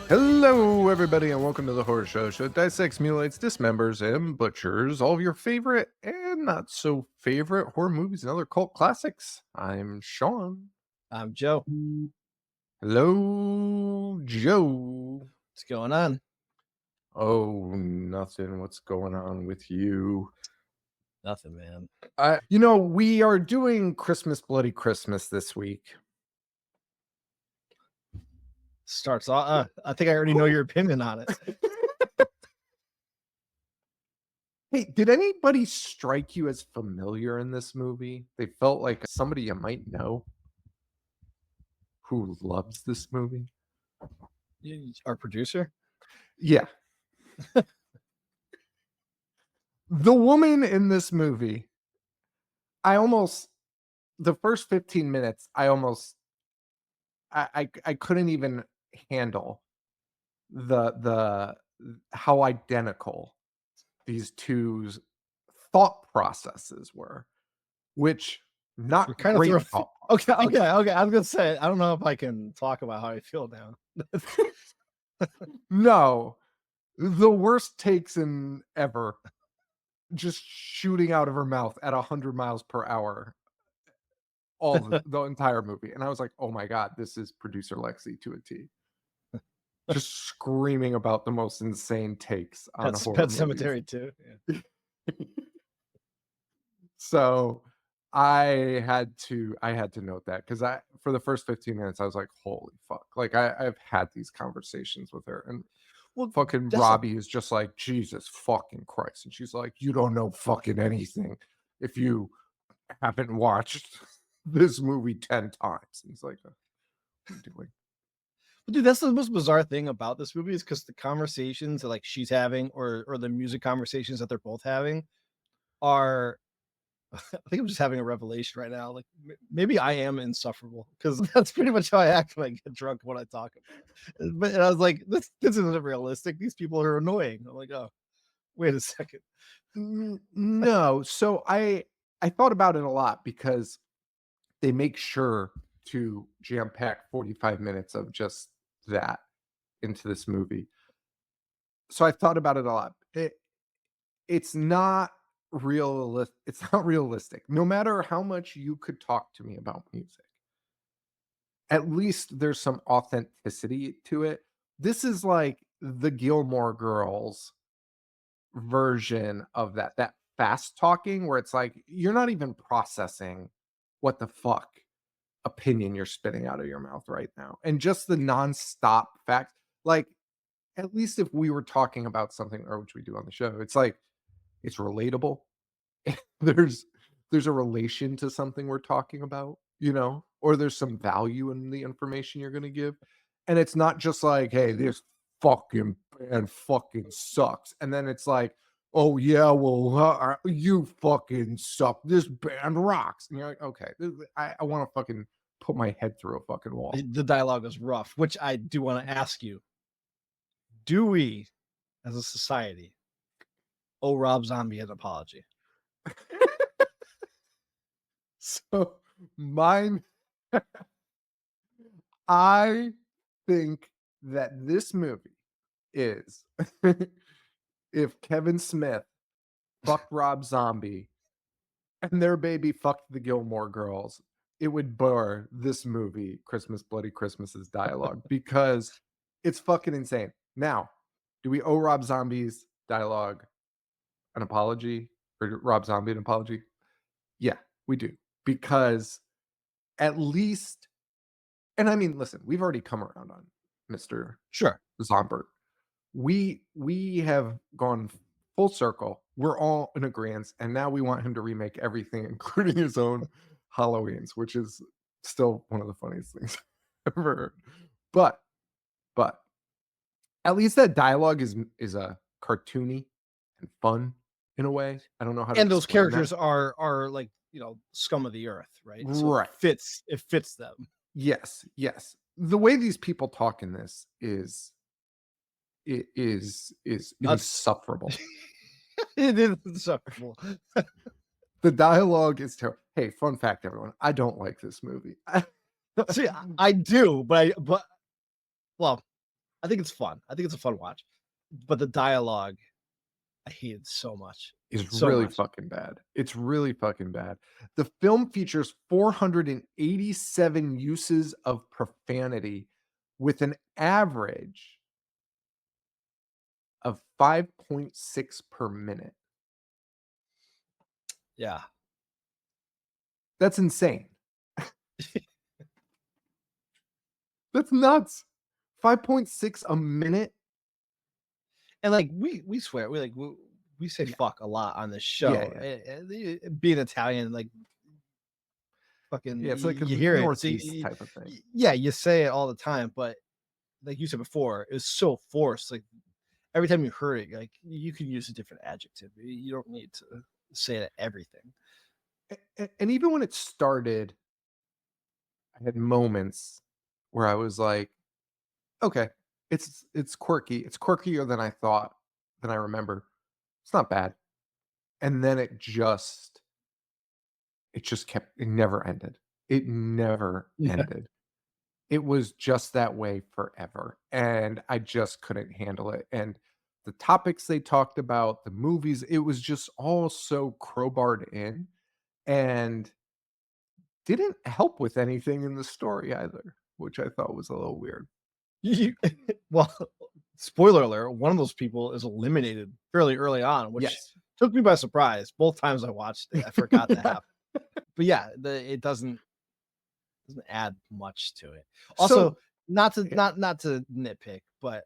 Hello, everybody, and welcome to the Horror Show. Show dissects, mutilates, dismembers, and butchers all of your favorite and not so favorite horror movies and other cult classics. I'm Sean. I'm Joe. Hello, Joe. What's going on? Oh, nothing. What's going on with you? Nothing, man. We are doing Christmas Bloody Christmas this week. Starts off. I think I already know your opinion on it. Hey, did anybody strike you as familiar in this movie? They felt like somebody you might know who loves this movie. Our producer. Yeah. The woman in this movie, the first 15 minutes, I couldn't even handle the how identical these two's thought processes were, which You're not kind of great throwing. thought. Okay. I was gonna say I don't know if I can talk about how I feel now. No, the worst takes in ever, just shooting out of her mouth at 100 miles per hour. The entire movie, and I was like, "Oh my god, this is producer Lexi to a T." Just screaming about the most insane takes on That's horror Pet movies. Cemetery too. Yeah. So, I had to note that because for the first 15 minutes, I was like, "Holy fuck." Like, I've had these conversations with her, and Well, fucking that's a, Robbie is just like, "Jesus fucking Christ," and she's like, "You don't know fucking anything if you haven't watched this movie 10 times." And he's like, "What are you doing?" dude. That's the most bizarre thing about this movie is because the conversations that like she's having or the music conversations that they're both having are. I think I'm just having a revelation right now. Like maybe I am insufferable because that's pretty much how I act when I get drunk when I talk. But and I was like, this isn't realistic. These people are annoying. I'm like, oh, wait a second. No. So I thought about it a lot because they make sure to jam pack 45 minutes of just that into this movie. So I thought about it a lot. It's not it's not realistic. No matter how much you could talk to me about music, at least there's some authenticity to it. This is like the Gilmore Girls version of that fast talking where it's like you're not even processing what the fuck opinion you're spitting out of your mouth right now. And just the nonstop facts. Like, at least if we were talking about something, or which we do on the show, it's like it's relatable. there's there's a relation to something we're talking about, or there's some value in the information you're gonna give. And it's not just like, hey, this fucking band fucking sucks. And then it's like, oh yeah, well, you fucking suck. This band rocks. And you're like, okay, I want to fucking put my head through a fucking wall. The dialogue was rough, which I do want to ask you: do we, as a society, owe Rob Zombie an apology? So mine, I think that this movie is if Kevin Smith fucked Rob Zombie and their baby fucked the Gilmore Girls, it would bore this movie, Christmas Bloody Christmas's dialogue, because it's fucking insane. Now, do we owe Rob Zombie's dialogue an apology? Or Rob Zombie an apology? Yeah, we do. Because at least, and I mean, listen, we've already come around on Mr. Sure. Zombert. We have gone full circle. We're all in agreement, and now we want him to remake everything, including his own Halloweens, which is still one of the funniest things I've ever heard. But but at least that dialogue is a cartoony and fun in a way. I don't know how to And those explain that. characters are like scum of the earth, right? So Right. it fits them. Yes, yes. The way these people talk in this is Nuts. insufferable. It is insufferable. The dialogue is terrible. Hey, fun fact, everyone, I don't like this movie. See, I do, but well, I think it's fun. I think it's a fun watch. But the dialogue, I hate it so much. Is So really much. fucking bad. It's really fucking bad. The film features 487 uses of profanity with an average of 5.6 per minute. Yeah. That's insane. That's nuts. 5.6 a minute? And like we swear, we say Yeah. fuck a lot on this Yeah, show. yeah. Being Italian, like fucking Yeah, it's like a you hear it. So Northeast type of thing. yeah, you say it all the time, but like you said before, it was so forced. Like every time you heard it, like you can use a different adjective. You don't need to say it at everything. And even when it started, I had moments where I was like, "Okay, it's quirky. It's quirkier than I thought, than I remember. It's not bad." And then it just kept it never ended. It never Yeah. ended. It was just that way forever, and I just couldn't handle it, and the topics they talked about, the movies, it was just all so crowbarred in, and didn't help with anything in the story either, which I thought was a little weird. You, well, spoiler alert, one of those people is eliminated fairly early on, which Yes. took me by surprise. Both times I watched it, I forgot that happened. But yeah, it doesn't add much to it. Also, So yeah. not to nitpick, but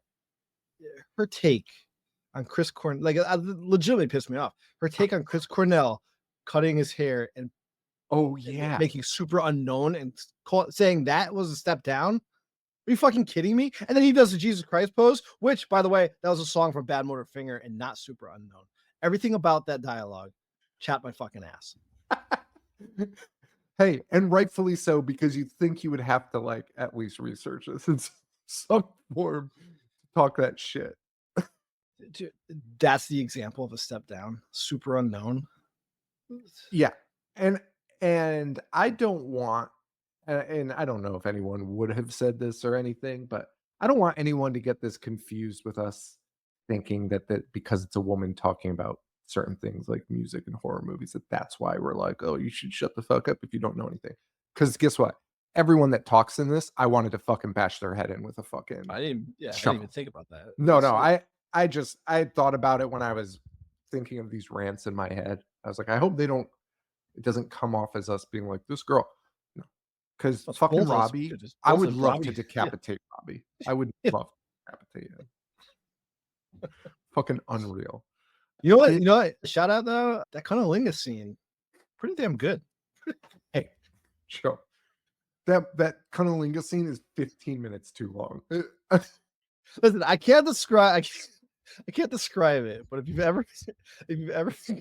her take on Chris Corn like legitimately pissed me off. Her take on Chris Cornell cutting his hair and Oh, and yeah. making super unknown and saying that was a step down. Are you fucking kidding me? And then he does the Jesus Christ pose, which, by the way, that was a song from Bad Motor Finger and not super unknown. Everything about that dialogue chapped my fucking ass. Hey, and rightfully so, because you'd think you would have to, like, at least research this in some form to talk that shit. That's the example of a step down. Super unknown. Yeah, and I don't want and I don't know if anyone would have said this or anything, but I don't want anyone to get this confused with us thinking that because it's a woman talking about certain things like music and horror movies, that's why we're like, "Oh, you should shut the fuck up if you don't know anything." Because guess what? Everyone that talks in this, I wanted to fucking bash their head in with a fucking I didn't even shovel. think about that. No, no, I had thought about it when I was thinking of these rants in my head. I was like, "I hope it doesn't come off as us being like, "This girl." No, because Plus, fucking both of us, Robbie, just I both would of love to Robbie. Yeah, decapitate Robbie. I would yeah. love to decapitate him. Fucking unreal. You know what? It You know what? Shout out though, that Cunnilingus scene, pretty damn good. Hey, chill. That cunnilingus scene is 15 minutes too long. Listen, I can't describe it, but if you've ever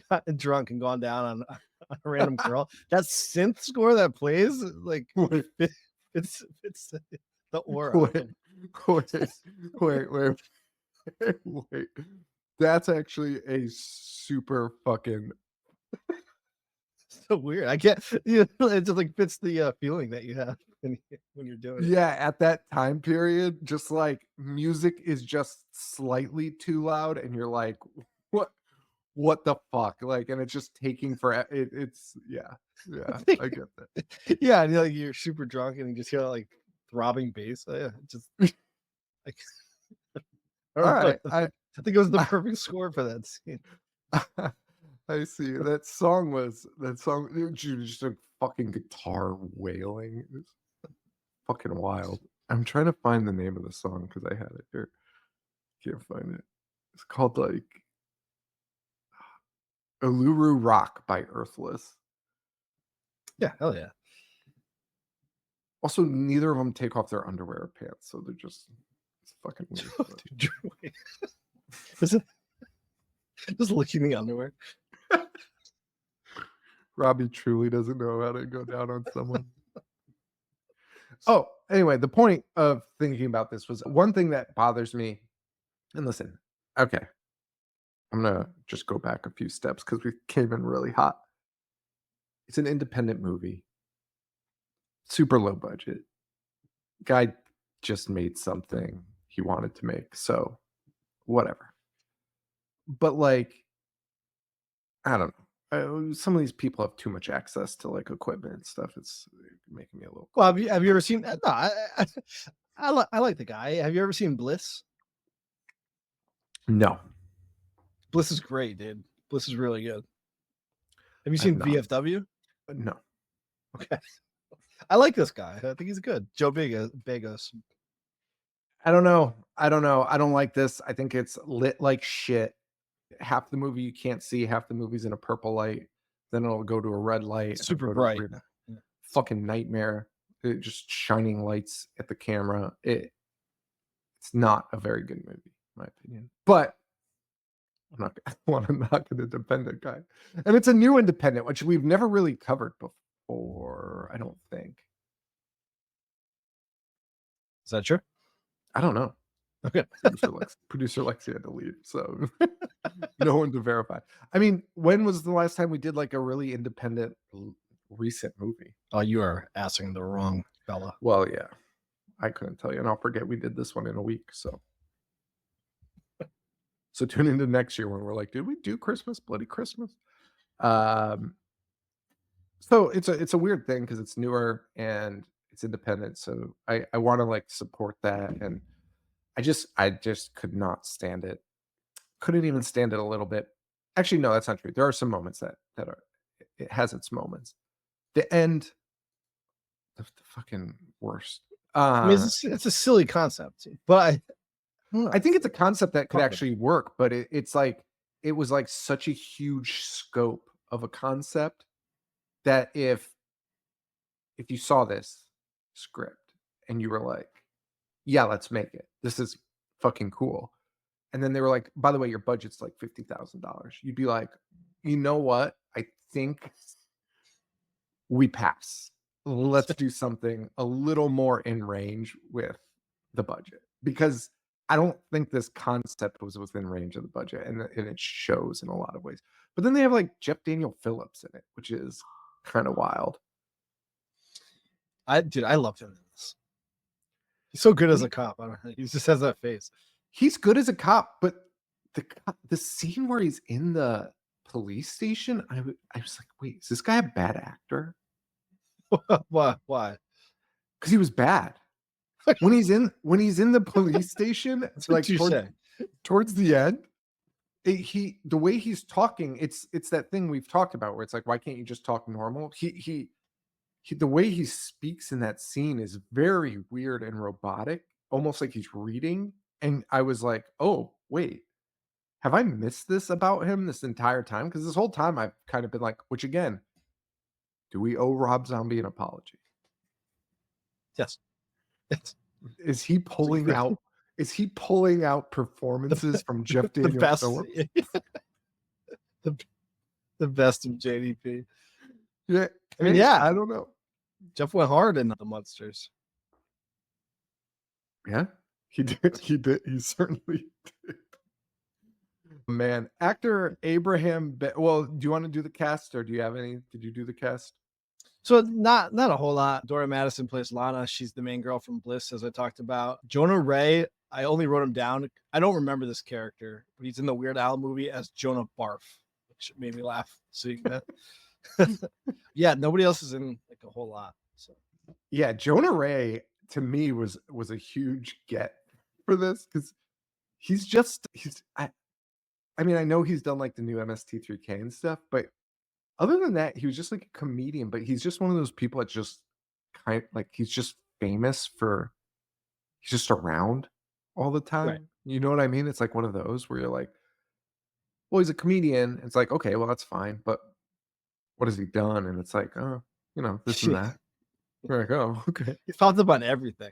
gotten drunk and gone down on a random girl, that synth score that plays like Wait, it's the aura wait, of wait, wait, wait. That's actually a super fucking so weird. I can't you know, it just like fits the feeling that you have when you're doing it. yeah, at that time period, just like music is just slightly too loud and you're like, "What what the fuck?" Like, and it's just taking for it's yeah. Yeah, I get Yeah, and you're super drunk and you just hear like throbbing bass. Yeah, just that. like I don't know. Alright, I think it was the I perfect score for that scene. I see. That song just a fucking guitar wailing. It's fucking wild. I'm trying to find the name of the song because I had it here. Can't find it. It's called, like, Uluru Rock by Earthless. Yeah, hell yeah. Also, neither of them take off their underwear or pants, so they're just it's fucking weird, but Is it just looking the underwear? Robbie truly doesn't know how to go down on someone. Oh, anyway, the point of thinking about this was one thing that bothers me and listen, okay, I'm gonna just go back a few steps because we came in really hot. It's an independent movie, super low budget. Guy just made something. he wanted to make. So whatever. But like, I don't know. Some of these people have too much access to like equipment and stuff. It's making me a little. Well, have you ever seen? No, I like the guy. Have you ever seen Bliss? No, Bliss is great, dude. Bliss is really good. Have you I have seen not. VFW? No, Okay, I like this guy. I think he's good. Joe Bagos. I don't know. I don't know. I don't like this. I think it's lit like shit. Half the movie you can't see. Half the movie's in a purple light. Then it'll go to a red light. And it'll Super go to a bright. green. Yeah. Fucking nightmare. Just shining lights at the camera. It's not a very good movie, in my opinion. But I'm not. I want to knock an independent guy, and it's a new independent, which we've never really covered before. I don't think. Is that true? I don't know. Okay. Producer Lexi had to leave, so no one to verify. I mean, when was the last time we did like a really independent recent movie? Oh, you are asking the wrong fella. Well, yeah, I couldn't tell you, and I'll forget we did this one in a week. So tune into next year when we're like, did we do Christmas? Bloody Christmas. So it's a weird thing because it's newer and it's independent. So I want to like support that, and I just could not stand it. Couldn't even stand it a little bit. Actually, no, that's not true. There are some moments that are it has its moments. The end, the fucking worst. I mean, it's a silly concept, but I think it's a concept that could Fuck it. actually work, but it's like it was like such a huge scope of a concept that if you saw this script and you were like, yeah, let's make it. This is fucking cool. And then they were like, by the way, your budget's like $50,000. You'd be like, you know what? I think we pass. Let's do something a little more in range with the budget because I don't think this concept was within range of the budget, and it shows in a lot of ways. But then they have like Jeff Daniel Phillips in it, which is kind of wild. I loved him in this. He's so good as He, a cop. I don't know. He just has that face. he's good as a cop, but the scene where he's in the police station, I was like, wait, is this guy a bad actor? Why? Why? Because he was bad. When he's in the police station, That's what like you say. towards the end, the way he's talking, it's that thing we've talked about where it's like, why can't you just talk normal? He the way he speaks in that scene is very weird and robotic, almost like he's reading. And I was like, oh wait, have I missed this about him this entire time? Because this whole time I've kind of been like, which again, do we owe Rob Zombie an apology? Yes. Yes. Is he pulling out? Is he pulling out performances from Jeff The Daniel best. Phillips? The best of JDP. Yeah, I mean, yeah. I don't know. Jeff went hard in the Monsters. Yeah, he did. He did. He certainly did. Man, actor Abraham. Well, do you want to do the cast, or do you have any? Did you do the cast? So not a whole lot. Dora Madison plays Lana. She's the main girl from Bliss, as I talked about. Jonah Ray, I only wrote him down. I don't remember this character, but he's in the Weird Al movie as Jonah Barf, which made me laugh seeing that. Yeah, nobody else is in like a whole lot. So Yeah, Jonah Ray to me was a huge get for this because I mean, I know he's done like the new MST3K and stuff, but other than that, he was just like a comedian. But he's just one of those people that just like he's just famous for he's just around all the time. right. You know what I mean? It's like one of those where you're like, well, he's a comedian. It's like, okay, well, that's fine, but what has he done? And it's like, oh, this and that. You're like, oh, okay. He's popped up on everything.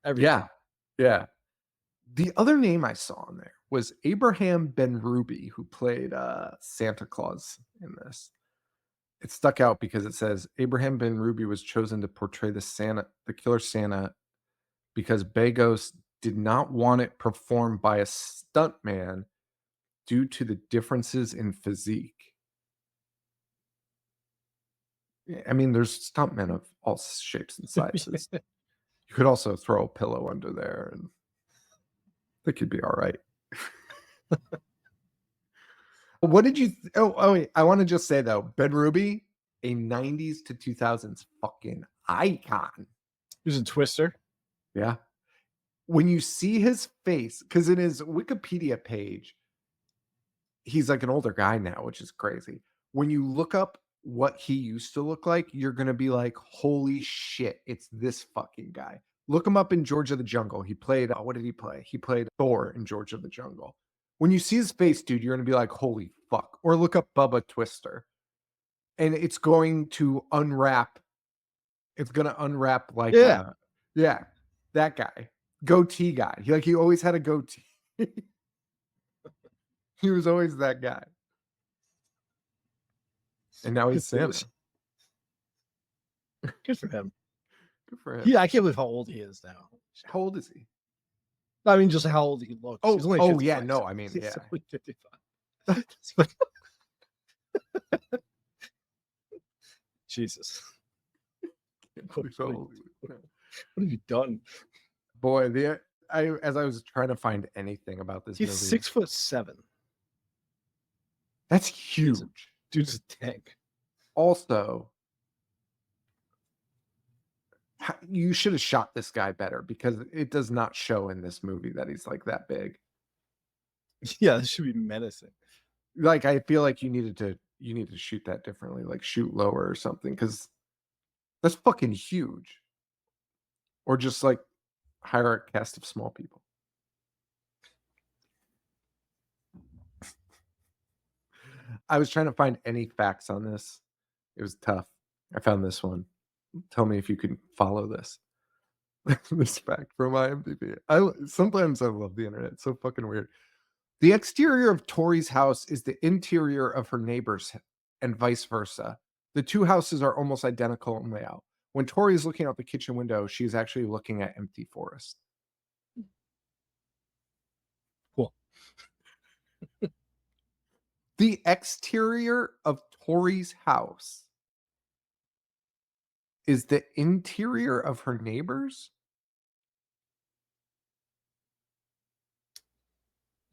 Everything. Yeah. Yeah. The other name I saw in there was Abraham Ben Ruby, who played Santa Claus in this. It stuck out because it says Abraham Ben Ruby was chosen to portray the killer Santa, because Bagos did not want it performed by a stuntman due to the differences in physique. I mean, there's stuntmen of all shapes and sizes. You could also throw a pillow under there and think he'd be all right. What did you? Wait. I want to just say though, Ben Ruby, a '90s to 2000s fucking icon. He was a Twister. Yeah. When you see his face, because in his Wikipedia page, he's like an older guy now, which is crazy. When you look up what he used to look like, you're gonna be like, holy shit, it's this fucking guy. Look him up in George of the Jungle. He played, what did he play? He played Thor in George of the Jungle. When you see his face, dude, you're gonna be like, holy fuck. Or look up Bubba Twister. And it's going to unwrap. It's gonna unwrap like Yeah. yeah, that guy. Goatee guy. He always had a goatee. He was always that guy. And now he's Santa. Good for him. Good for him. Yeah, I can't believe how old he is now. How old is he? I mean, just how old he looks. Oh, He's only oh 55, yeah, no, so I mean, he's yeah. only 55. Jesus. What have you done? Boy, as I was trying to find anything about this He's movie. 6'7". That's huge. Dude's a tank. Also, you should have shot this guy better because it does not show in this movie that he's like that big. Yeah, this should be menacing. Like, I feel like you need to shoot that differently, like shoot lower or something, because that's fucking huge. Or just like hire a cast of small people. I was trying to find any facts on this. It was tough. I found this one. Tell me if you can follow this. This fact from IMDb. Sometimes I love the internet. It's so fucking weird. The exterior of Tori's house is the interior of her neighbor's, and vice versa. The two houses are almost identical in layout. When Tori is looking out the kitchen window, she is actually looking at empty forest. Cool. The exterior of Tori's house is the interior of her neighbor's?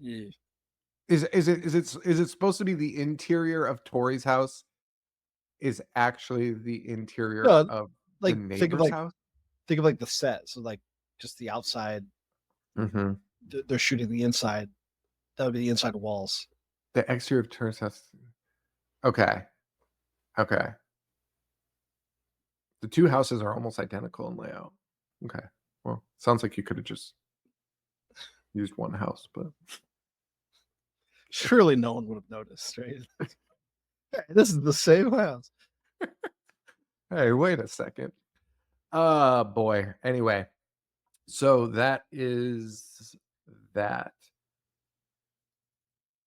Yeah. Is it supposed to be the interior of Tori's house is actually the interior No, of like the neighbor's house? think of like the set. So like just the outside. Mm-hmm. They're shooting the inside. That would be the inside walls. The exterior of Tori's house. Okay. Okay. The two houses are almost identical in layout. Okay. Well, sounds like you could have just used one house, but Surely no one would have noticed, right? Hey, this is the same house. hey, wait a second. Boy. Anyway, so that is that.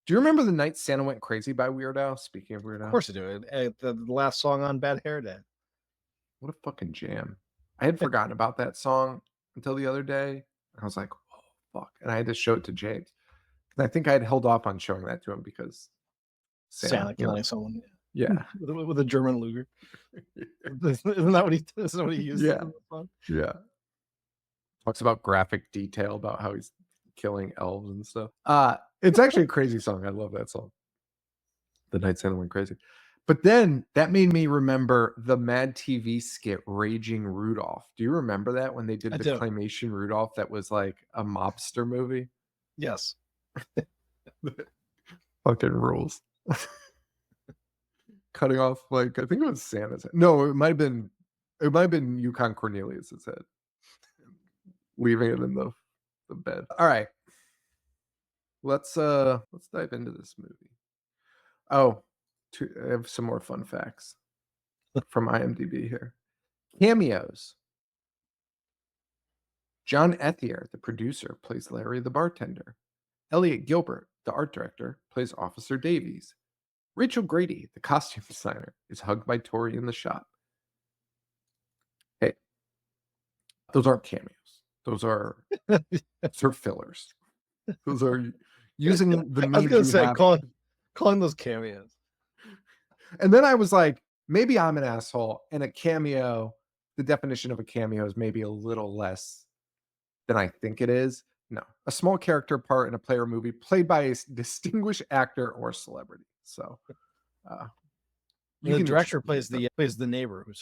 Do you remember the night Santa went crazy by Weird Al? Speaking of Weird Al, Of course I do. The last song on Bad Hair Day. what a fucking jam! I had forgotten about that song until the other day. I was like, oh fuck, and I had to show it to James. And I think I had held off on showing that to him because Santa killing someone. Yeah, with a German Luger. Isn't that what he used? Yeah. Yeah. Talks about graphic detail about how he's killing elves and stuff. It's actually a crazy song. I love that song. The Night Santa Went Crazy. But then that made me remember the Mad TV skit Raging Rudolph. Do you remember that when they did I the do. claymation Rudolph that was like a mobster movie? Yes. Fucking rules. Cutting off, like, I think it was Santa's head. No, it might have been Yukon Cornelius's head. Leaving it in the bed. All right. Let's dive into this movie. Oh, I have some more fun facts from IMDb here. Cameos. John Ethier, the producer, plays Larry the bartender. Elliot Gilbert, the art director, plays Officer Davies. Rachel Grady, the costume designer, is hugged by Tori in the shop. Hey, those aren't cameos. Those are fillers. Those are using the I was means gonna you say have. calling those cameos. And then I was like, maybe I'm an asshole. And a cameo, the definition of a cameo is maybe a little less than I think it is. No. A small character part in a play or movie played by a distinguished actor or celebrity. So uh, And you the can director interestingly plays the neighbor whose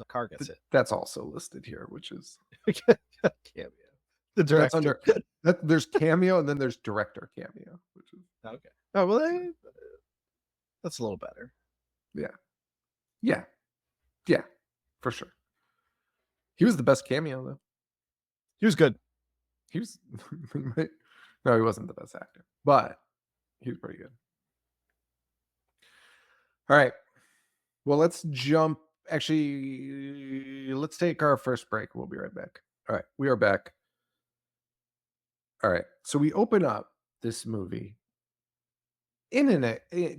car gets hit. that's also listed here, which is Cameo. The that's director. under that. There's cameo and then there's director cameo, which is Okay. Oh well, that's a little better. yeah, yeah, yeah, for sure. He was the best cameo though. He was good. He was no, he wasn't the best actor, but he was pretty good. All right. Well, let's jump. Actually, let's take our first break. We'll be right back. All right. We are back. All right. So we open up this movie in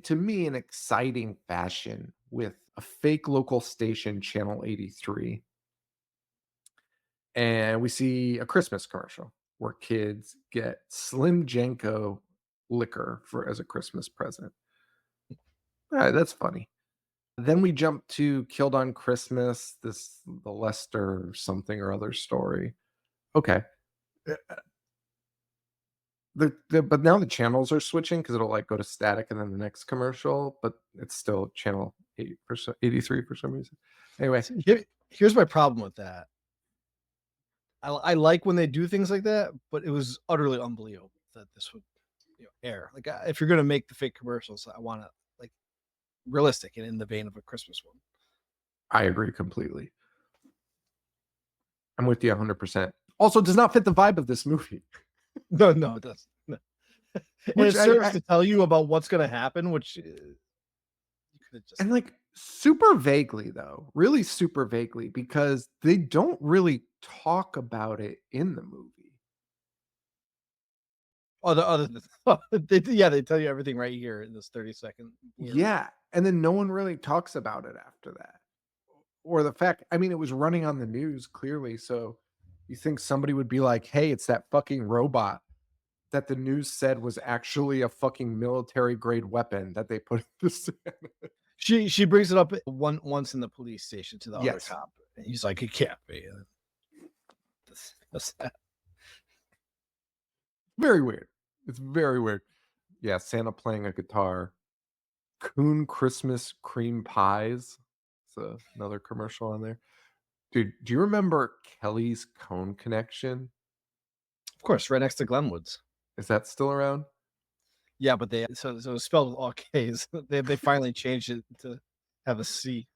to me, an exciting fashion with a fake local station, Channel 83. And we see a Christmas commercial where kids get Slim Jenko liquor for as a Christmas present. All right, that's funny. Then we jump to Killed on Christmas, the Lester something or other story. Okay. Uh, but now the channels are switching because it'll like go to static and then the next commercial, but it's still channel 83 for some reason. Anyway, See, here's my problem with that. I like when they do things like that, but it was utterly unbelievable that this would air. Like if you're gonna make the fake commercials, I want to like realistic and in the vein of a Christmas one. I agree completely. I'm with you 100%. Also, does not fit the vibe of this movie. No, it doesn't. No. And Which it serves to tell you about what's going to happen, which you could have just and like super vaguely though, really super vaguely because they don't really talk about it in the movie. other they tell you everything right here in this 30-second blurb. Yeah, and then no one really talks about it after that. Or the fact, I mean, it was running on the news clearly, so you think somebody would be like, "Hey, it's that fucking robot that the news said was actually a fucking military grade weapon that they put in the Senate." She brings it up once in the police station to the other Yes. cop. And he's like, it can't be. That's that. Very weird. It's very weird. Yeah, Santa playing a guitar. Coon Christmas cream pies. It's another commercial on there. Dude, do you remember Kelly's Cone Connection? Of course, right next to Glenwood's. Is that still around? Yeah, but they so it's spelled with all K's. They finally changed it to have a C.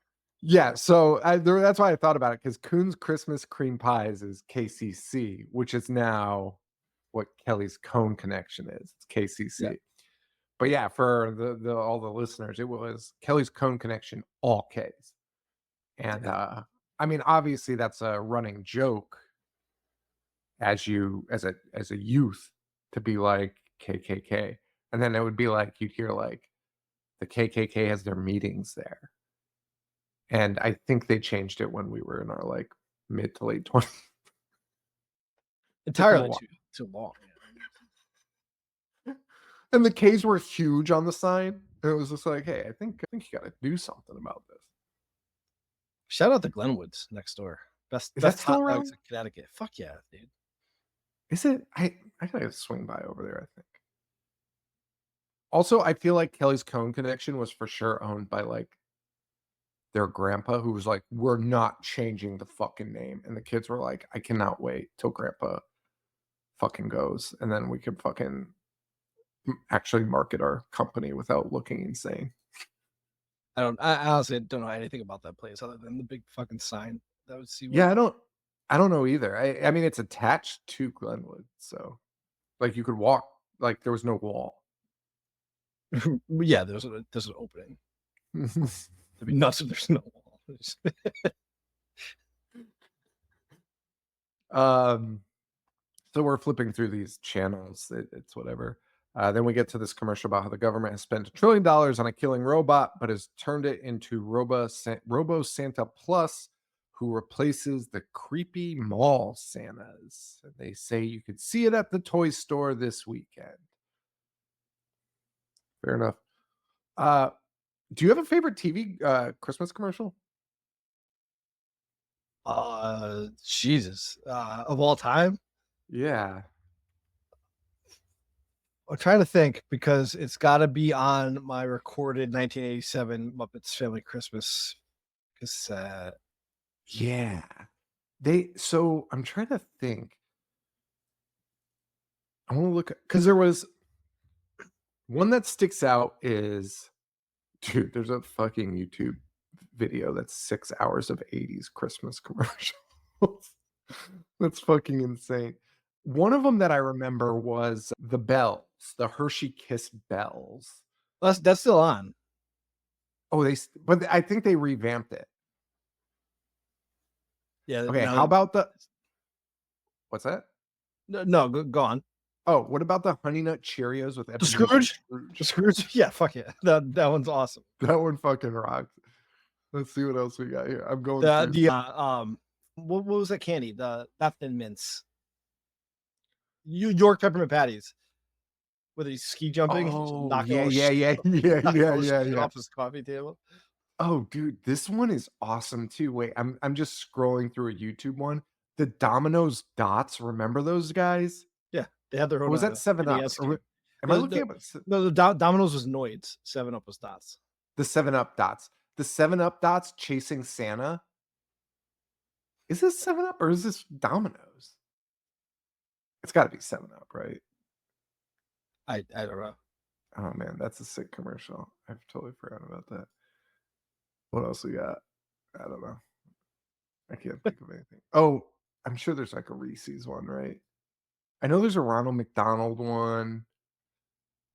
Yeah, so that's why I thought about it because Coon's Christmas Cream Pies is KCC, which is now what Kelly's Cone Connection is. It's KCC. Yeah. But yeah, for the all the listeners, it was Kelly's Cone Connection, all K's. And I mean, obviously that's a running joke as a youth to be like KKK. And then it would be like you'd hear like the KKK has their meetings there. And I think they changed it when we were in our like mid to late 20s. Entirely too long. And the K's were huge on the sign. And it was just like, hey, I think you gotta do something about this. Shout out to Glenwood's next door. Is that Best still hot around? dogs in Connecticut. Fuck yeah, dude. Is it? I gotta swing by over there, I think. Also, I feel like Kelly's Cone Connection was for sure owned by like their grandpa who was like, we're not changing the fucking name. And the kids were like, I cannot wait till grandpa fucking goes. And then we could fucking actually market our company without looking insane. I honestly don't know anything about that place other than the big fucking sign that would see. Yeah, I don't know either. I mean, it's attached to Glenwood, so like you could walk. Like there was no wall. Yeah, there's an opening. It'd be nuts if there's no wall. So we're flipping through these channels. It's whatever. Then we get to this commercial about how the government has spent $1 trillion on a killing robot, but has turned it into Robo Santa Plus, who replaces the creepy mall Santas. And they say you could see it at the toy store this weekend. Fair enough. Do you have a favorite TV Christmas commercial? Jesus. Of all time? Yeah. I'm trying to think because it's got to be on my recorded 1987 Muppets Family Christmas cassette. Yeah. So I'm trying to think. I want to look because there was one that sticks out is dude, there's a fucking YouTube video that's 6 hours of 80s Christmas commercials. That's fucking insane. One of them that I remember was the bells, the Hershey Kiss bells. That's still on. Oh, but I think they revamped it. Yeah. Okay, how about what's that? No, go on. Oh, what about the Honey Nut Cheerios with The Ebenezer Scrooge. Scrooge? The Scrooge. Yeah, fuck yeah. That one's awesome. That one fucking rocks. Let's see what else we got here. I'm going The through. what was that candy? That Thin Mints. York peppermint patties. Where he's ski jumping, Oh, knocking yeah, all the yeah, shit, yeah, yeah, knocking yeah, all the yeah, shit yeah. off his coffee table. Oh, dude, this one is awesome too. Wait, I'm just scrolling through a YouTube one. The Domino's dots, remember those guys? Yeah, they had their Or own was that 7 Up? NES game. Am I No, looking at no, the Domino's was Noids. 7 Up was Dots. the 7 Up dots? The 7 Up dots chasing Santa? Is this 7 Up or is this Domino's? It's got to be 7 Up, right? I don't know. Oh man, that's a sick commercial. I've totally forgot about that. What else we got? I don't know. I can't think of anything. Oh, I'm sure there's like a Reese's one, right? I know there's a Ronald McDonald one.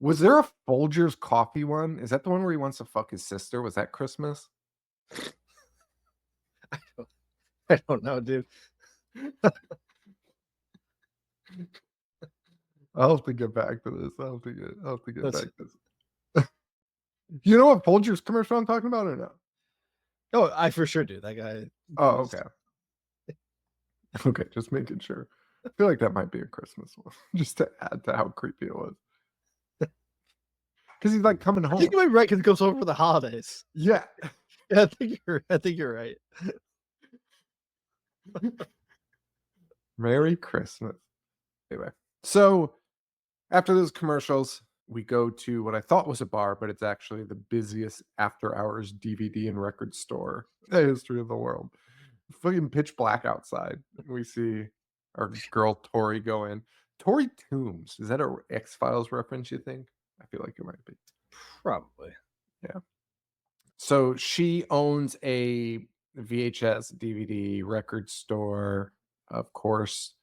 Was there a Folgers coffee one? Is that the one where he wants to fuck his sister? Was that Christmas? I don't know, dude. I'll have to get back to this. I'll have to get Let's. back to this. You know what Folgers commercial I'm talking about or no? Oh, I for sure do. That guy. Oh, okay. Okay, just making sure. I feel like that might be a Christmas one, just to add to how creepy it was. Because he's like coming I home. think you might be right because it goes over for the holidays. Yeah. Yeah, I think you're right. Merry Christmas. Anyway, so after those commercials, we go to what I thought was a bar, but it's actually the busiest after hours DVD and record store in the history of the world. Fucking pitch black outside. We see our girl Tori go in. Tori Toombs. Is that a X-Files reference, you think? I feel like it might be. Probably. Yeah. So she owns a VHS DVD record store, of course,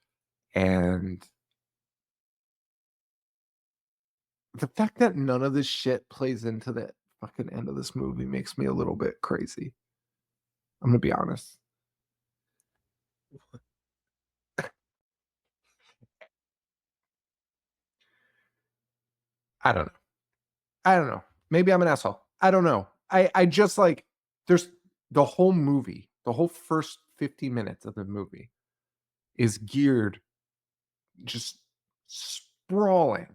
and the fact that none of this shit plays into the fucking end of this movie makes me a little bit crazy. I'm gonna be honest. I don't know. I don't know. Maybe I'm an asshole. I don't know. I just like there's the whole movie, the whole first 50 minutes of the movie is geared just sprawling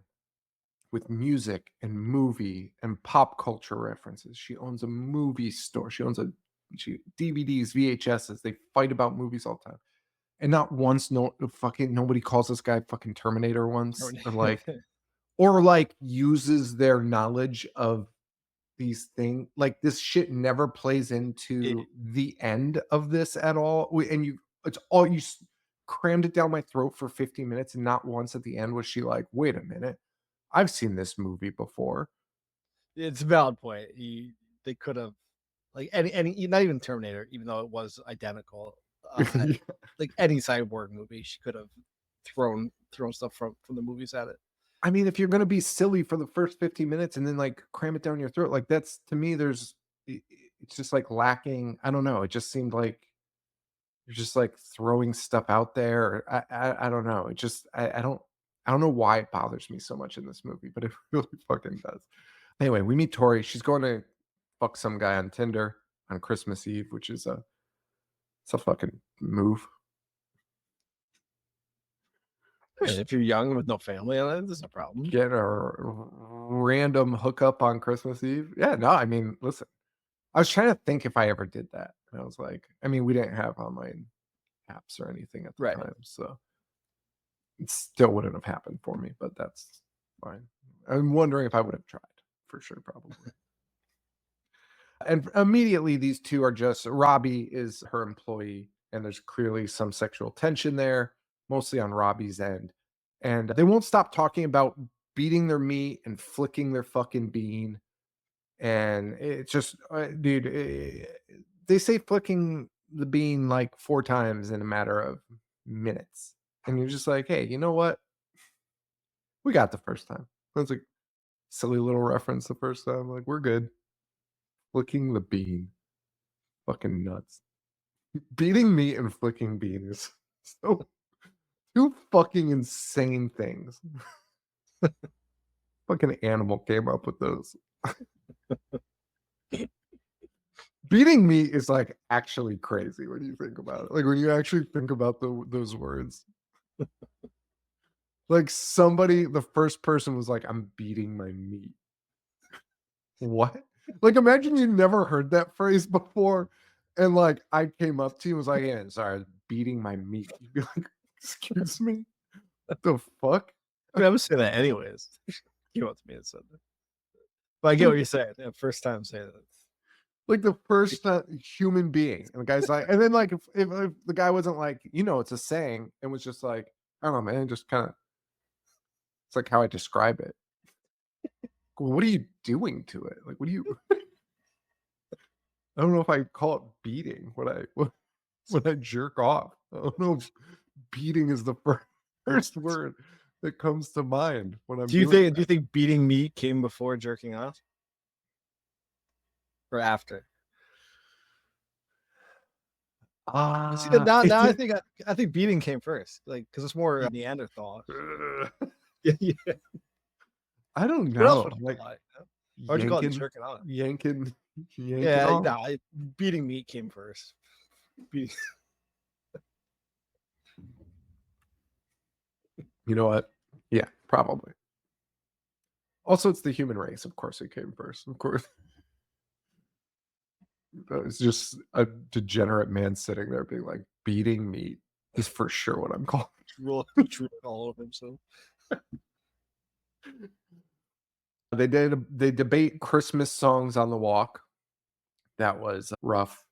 with music and movie and pop culture references. She owns a movie store. She owns DVDs, VHSs. They fight about movies all the time. And not once nobody calls this guy fucking Terminator once or like uses their knowledge of these things. Like this shit never plays into the end of this at all. It's all crammed it down my throat for 15 minutes and not once at the end was she like, wait a minute, I've seen this movie before. It's a valid point. They could have like any not even Terminator, even though it was identical. Like any cyborg movie, she could have thrown stuff from the movies at it. I mean, if you're gonna be silly for the first 15 minutes and then like cram it down your throat, like that's to me, it's just like lacking. I don't know. It just seemed like you're just like throwing stuff out there. I don't know. It just I don't know why it bothers me so much in this movie, but it really fucking does. Anyway, we meet Tori. She's going to fuck some guy on Tinder on Christmas Eve, which is it's a fucking move. And if you're young with no family, there's no problem. Get a random hookup on Christmas Eve. Yeah, no, I mean, listen, I was trying to think if I ever did that. And I was like, I mean, we didn't have online apps or anything at the Right. time, so it still wouldn't have happened for me, but that's fine. I'm wondering if I would have tried for sure, probably. And immediately, these two are just Robbie is her employee, and there's clearly some sexual tension there, mostly on Robbie's end. And they won't stop talking about beating their meat and flicking their fucking bean. And it's just, dude, they say flicking the bean like 4 times in a matter of minutes. And you're just like, hey, you know what? We got the first time. That's a silly little reference the first time. Like, we're good. Flicking the bean. Fucking nuts. Beating meat and flicking bean is so two fucking insane things. Fucking animal came up with those. Beating meat is like actually crazy when you think about it. Like when you actually think about those words. Like somebody, the first person was like, I'm beating my meat. What? Like imagine you never heard that phrase before. And like I came up to you and was like, yeah, sorry, I was beating my meat. You'd be like, excuse me? What the fuck? I mean, I would say that anyways. Came up to me and said that. But I get what you're saying. Yeah, first time saying that. Like the first human being. And the guy's like, and then like if the guy wasn't like, it's a saying, and was just like, I don't know, man, just kind of it's like how I describe it. What are you doing to it? Like, what do you I don't know if I call it beating when I jerk off. I don't know if beating is the first word that comes to mind when I'm Do you doing think? Do you think beating meat came before jerking off, or after? See, now I think beating came first, like because it's more Neanderthal. Yeah. I don't What else know. would you Like call it? Why'd you call it jerking off? yanking Yeah, off. no, beating meat came first. Beating. You know what? Yeah, probably. Also, it's the human race. Of course, it came first. Of course. It's just a degenerate man sitting there being like, beating meat is for sure what I'm calling. Drool all over himself. They debate Christmas songs on the walk. That was rough.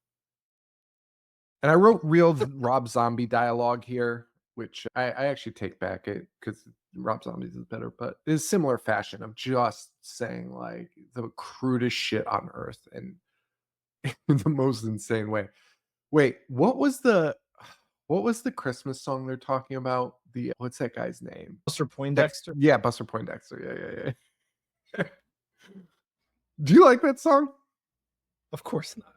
And I wrote real Rob Zombie dialogue here, which I actually take back it because Rob Zombie's is better, but it's similar fashion of just saying like the crudest shit on earth and in the most insane way. Wait, what was the Christmas song they're talking about? What's that guy's name? Buster Poindexter? Yeah, Buster Poindexter. Yeah. Do you like that song? Of course not.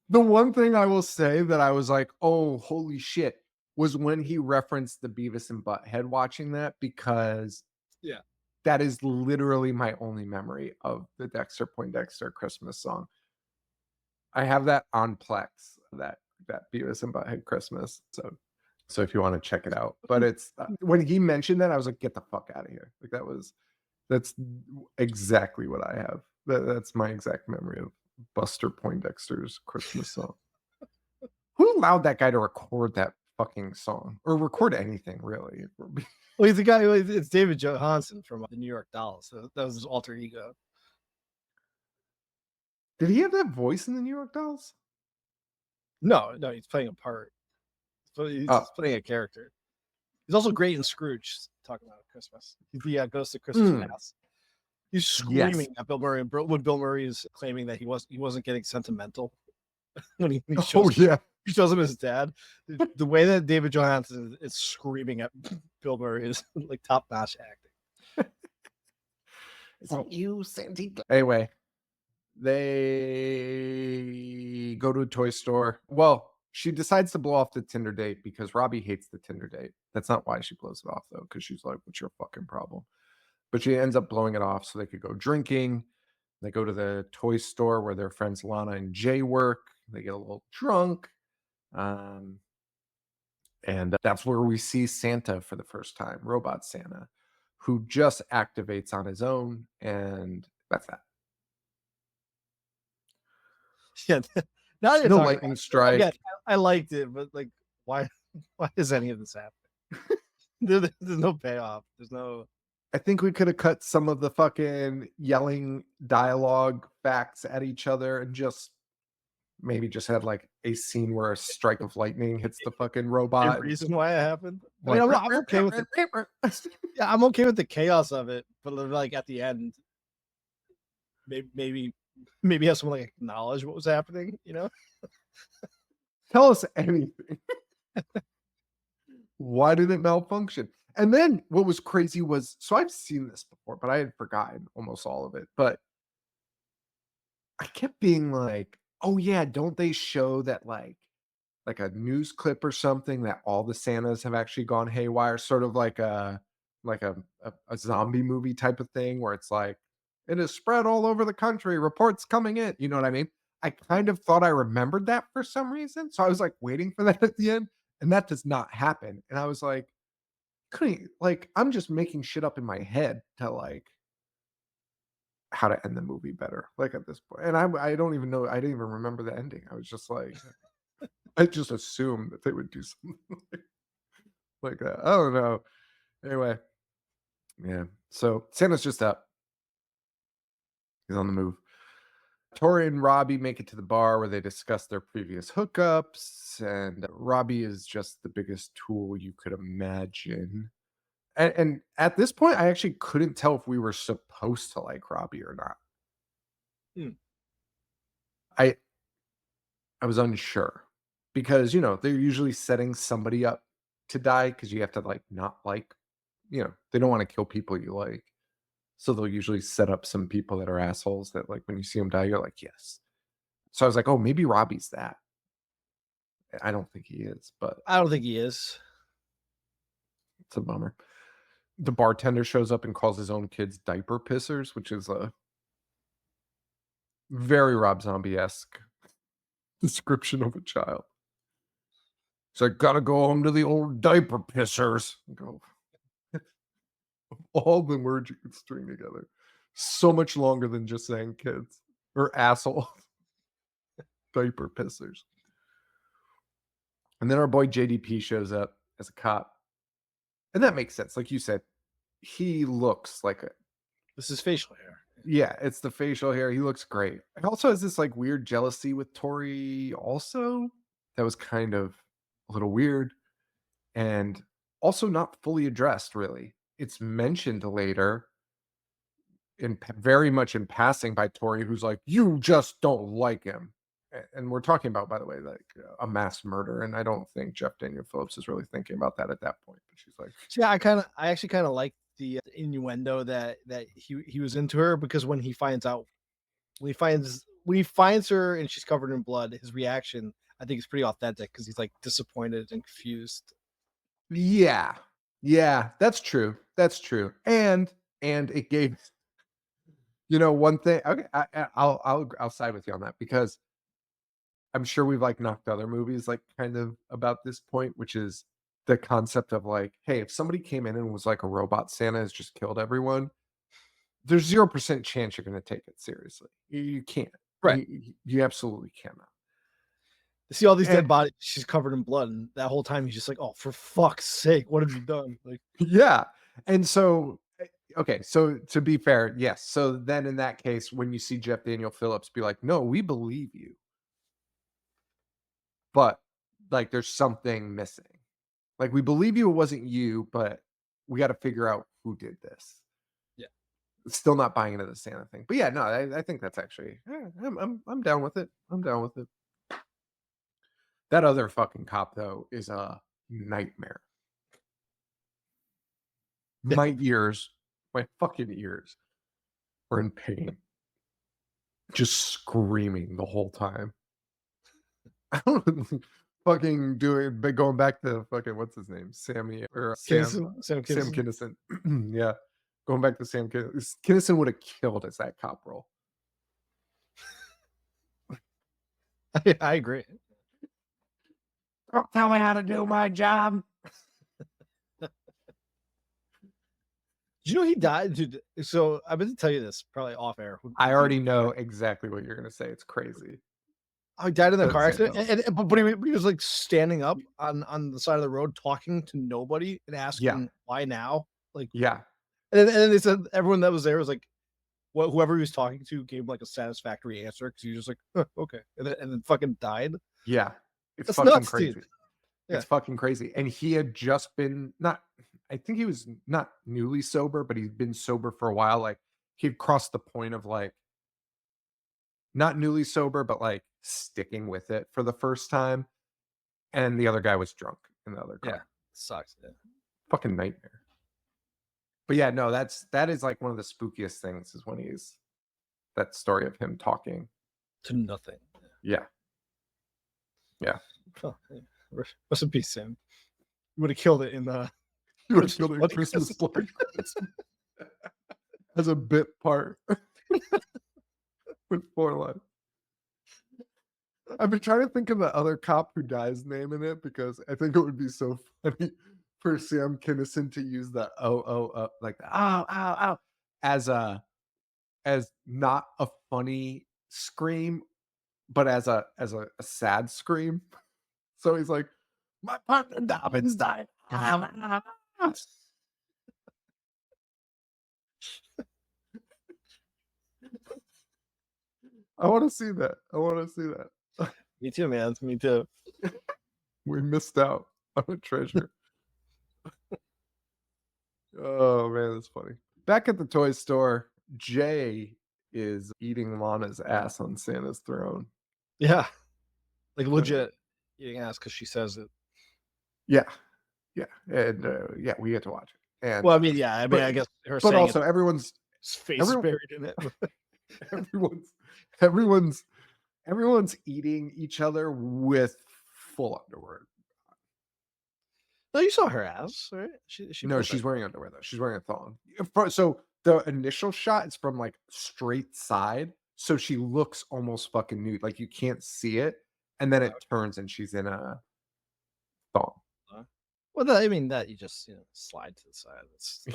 The one thing I will say that I was like, oh, holy shit, was when he referenced the Beavis and Butthead watching that, because Yeah. that is literally my only memory of the Dexter Poindexter Christmas song. I have that on Plex, that Beavis and Butthead Christmas. So if you want to check it out, but it's when he mentioned that, I was like, get the fuck out of here. Like that's exactly what I have. That's my exact memory of Buster Poindexter's Christmas song. Who allowed that guy to record that fucking song or record anything really? Well, he's the guy. It's David Johansen from the New York Dolls. So that was his alter ego. Did he have that voice in the New York Dolls? No, he's playing a part. So he's playing a character. He's also great in Scrooge. Talking about Christmas, he's the ghost of Christmas Past. He's screaming at Bill Murray, and when Bill Murray is claiming that he wasn't getting sentimental when he shows him his dad. The way that David Johansen is screaming at Bill Murray is like top notch acting. Is that you, Sandy? Anyway, they go to a toy store. Well, she decides to blow off the Tinder date because Robbie hates the Tinder date. That's not why she blows it off, though, because she's like, what's your fucking problem? But she ends up blowing it off so they could go drinking. They go to the toy store where their friends Lana and Jay work. They get a little drunk. And that's where we see Santa for the first time, Robot Santa, who just activates on his own. And that's that. Yeah. Now no lightning strike. Again, I liked it, but like, why is any of this happening? There's no payoff. There's no. I think we could have cut some of the fucking yelling dialogue facts at each other and just maybe just had like a scene where a strike of lightning hits the fucking A robot and reason why it happened. I mean, like I'm okay with it. Yeah, I'm okay with the chaos of it, but like at the end, maybe maybe have someone like acknowledge what was happening. You know? tell us anything. Why did it malfunction? And then what was crazy was so I've seen this before, but I had forgotten almost all of it. But I kept being like, "Oh yeah, don't they show that like a news clip or something that all the Santas have actually gone haywire, sort of like a zombie movie type of thing where it's like it is spread all over the country, reports coming in." You know what I mean? I kind of thought I remembered that for some reason, so I was like waiting for that at the end, and that does not happen. And I was like, couldn't like I'm just making shit up in my head to like how to end the movie better, like at this point. And I don't even know, I didn't even remember the ending. I was just like, I just assumed that they would do something like that. I don't know. Anyway, yeah. So Santa's just up. He's on the move. Tori and Robbie make it to the bar where they discuss their previous hookups, and Robbie is just the biggest tool you could imagine. And at this point, I actually couldn't tell if we were supposed to like Robbie or not. Hmm. I I was unsure because they're usually setting somebody up to die because you have to like not like, they don't want to kill people you like. So they'll usually set up some people that are assholes that like when you see them die, you're like, yes. So I was like, oh, maybe Robbie's that. I don't think he is, but I don't think he is. it's a bummer. The bartender shows up and calls his own kids diaper pissers, which is a very Rob Zombie-esque description of a child. It's like, gotta go home to the old diaper pissers. I go, all the words you could string together. So much longer than just saying kids or asshole. Diaper pissers. And then our boy JDP shows up as a cop. And that makes sense. Like you said, he looks like a, This is facial hair. yeah, it's the facial hair. He looks great. It also has this like weird jealousy with Tori, also. That was kind of a little weird and also not fully addressed, really. It's mentioned later very much in passing by Tori, who's like, "You just don't like him." And we're talking about, by the way, like a mass murder, and I don't think Jeff Daniel Phillips is really thinking about that at that point. But she's like, So, yeah, I actually kind of like the innuendo that he was into her because when he finds her and she's covered in blood, his reaction I think is pretty authentic because he's like disappointed and confused. "Yeah, yeah, that's true, that's true." And it gave one thing. Okay, I'll side with you on that because I'm sure we've like knocked other movies like kind of about this point, which is the concept of like, hey, if somebody came in and was like a robot Santa has just killed everyone, there's 0% chance you're going to take it seriously. You can't. Right. You absolutely cannot. To see all these And dead bodies, she's covered in blood, and that whole time he's just like, "Oh, for fuck's sake, what have you done?" Like, yeah. And so, okay. So to be fair, yes. So then in that case, when you see Jeff Daniel Phillips be like, no, we believe you, but like there's something missing. Like we believe you, it wasn't you, but we got to figure out who did this. yeah, Still not buying into the Santa thing, but yeah, no, I think that's actually, I'm down with it. I'm down with it. That other fucking cop though is a nightmare. My ears, my fucking ears are in pain, just screaming the whole time. I don't fucking doing, but going back to fucking what's his name, Sammy or Sam Sam Kinison. Kinison. Yeah, going back to Sam Kinison. Kinison would have killed as that cop role. I agree. Don't tell me how to do my job. Did you know he died? Dude, so I meant to tell you this probably off air. I already know exactly what you're gonna say. It's crazy. He died in a Don't car say it accident, though. but he was like standing up on the side of the road, talking to nobody and Yeah, asking why now. Like, yeah. And then they said everyone that was there was like, whoever he was talking to gave him like a satisfactory answer because he was just like, huh, okay, and then fucking died. Yeah. It's That's fucking nuts, dude. crazy. Yeah. It's fucking crazy. And he had just been not I think he was not newly sober, but he'd been sober for a while. Like he'd crossed the point of like not newly sober, but like sticking with it for the first time. And the other guy was drunk in the other Yeah. car. Sucks. Yeah. Fucking nightmare. But yeah, no, that is like one of the spookiest things is when he's that story of him talking. To nothing. Yeah. Yeah. Oh, yeah. Rest in peace, Sam. You would have killed it in You would have Christmas killed it Bloody Christmas Christmas. Bloody Christmas as a bit part with 4 lines. I've been trying to think of the other cop who dies name in it because I think it would be so funny for Sam Kinison to use the like the ow, ow, ow as as not a funny scream, but as a sad scream. So he's like, my partner Dobbins died. I want to see that. I want to see that. Me too, man. Me too. We missed out on a treasure. Oh man, that's funny. Back at the toy store, Jay is eating Lana's ass on Santa's throne. Yeah. Like legit eating ass because she says it. Yeah, yeah, and yeah, we get to watch it. And Well, I mean, yeah. I mean, but I guess her but saying it, also his face is everyone buried in it. everyone's everyone's everyone's eating each other with full underwear. No, you saw her ass, right? She No, pulled that. she's wearing underwear though. She's wearing a thong. So the initial shot is from like straight side, so she looks almost fucking nude. Like you can't see it, and then it turns and she's in a thong. Well, I mean that you just slide to the side. It's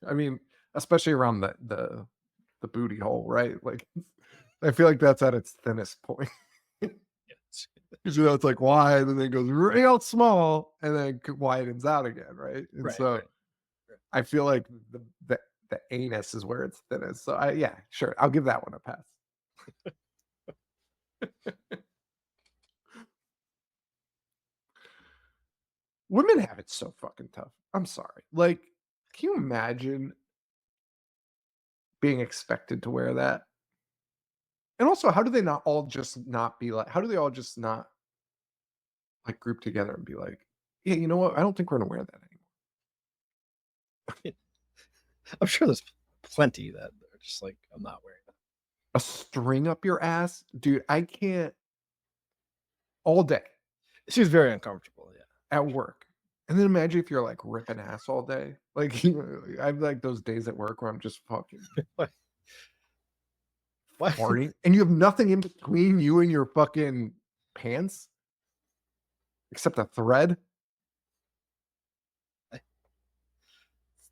I mean, especially around the booty hole, right? Like I feel like that's at its thinnest point. Because it's like wide, and then it goes real small, and then widens out again, right? And right, so right. I feel like the anus is where it's thinnest. So yeah, sure, I'll give that one a pass. Women have it so fucking tough. I'm sorry. Like, can you imagine being expected to wear that? And also, how do they not all just not be like? How do they all just not like group together and be like, yeah, you know what? I don't think we're gonna wear that anymore. I'm sure there's plenty that are just like, I'm not wearing it. A string up your ass, dude. I can't all day She was very uncomfortable. Yeah. at work. And then imagine if you're like ripping ass all day. Like I have like those days at work where I'm just fucking Why? Why? farting, and you have nothing in between you and your fucking pants except a thread. It's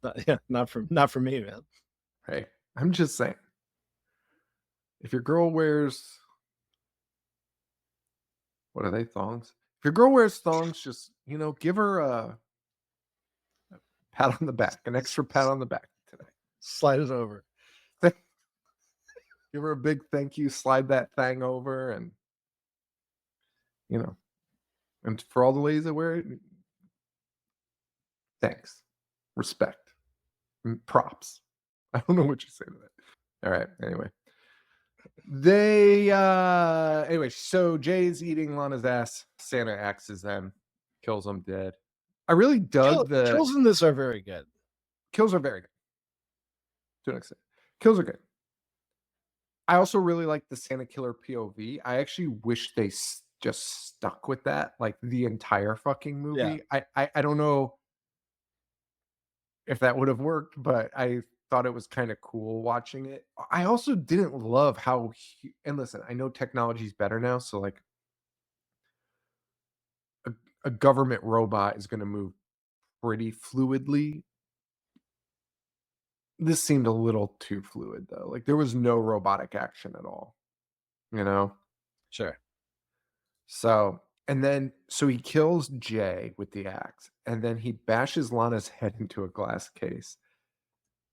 not, yeah, not for me, man. Hey, I'm just saying. If your girl wears what are they, thongs? If your girl wears thongs, just give her a pat on the back, an extra pat on the back today. Slide it over. Give her a big thank you, slide that thing over, and and for all the ladies that wear it, thanks, respect, and props. I don't know what you say to that. All right. Anyway, so Jay's eating Lana's ass. Santa axes them, kills them dead. I really dug the Kills in this are very good. kills are very good. To an extent. Kills are good. I also really like the Santa killer POV. I actually wish they just stuck with that like the entire fucking movie. I don't know if that would have worked, but I thought it was kind of cool watching it. I also didn't love how and listen, I know technology's better now, so like a government robot is going to move pretty fluidly. This seemed a little too fluid though. Like there was no robotic action at all, you know? Sure. So, so he kills Jay with the axe, and then he bashes Lana's head into a glass case.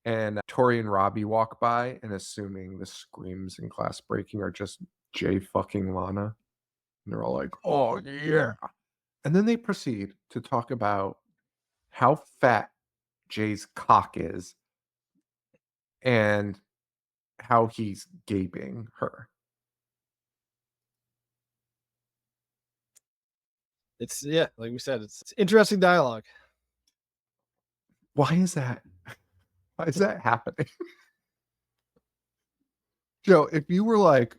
and Tori and Robbie walk by and assuming the screams and glass breaking are just Jay fucking Lana. And they're all like, "Oh yeah." And then they proceed to talk about how fat Jay's cock is and how he's gaping her. It's yeah, like we said, it's interesting dialogue. Why is that? Why is that happening? Joe, if you were like,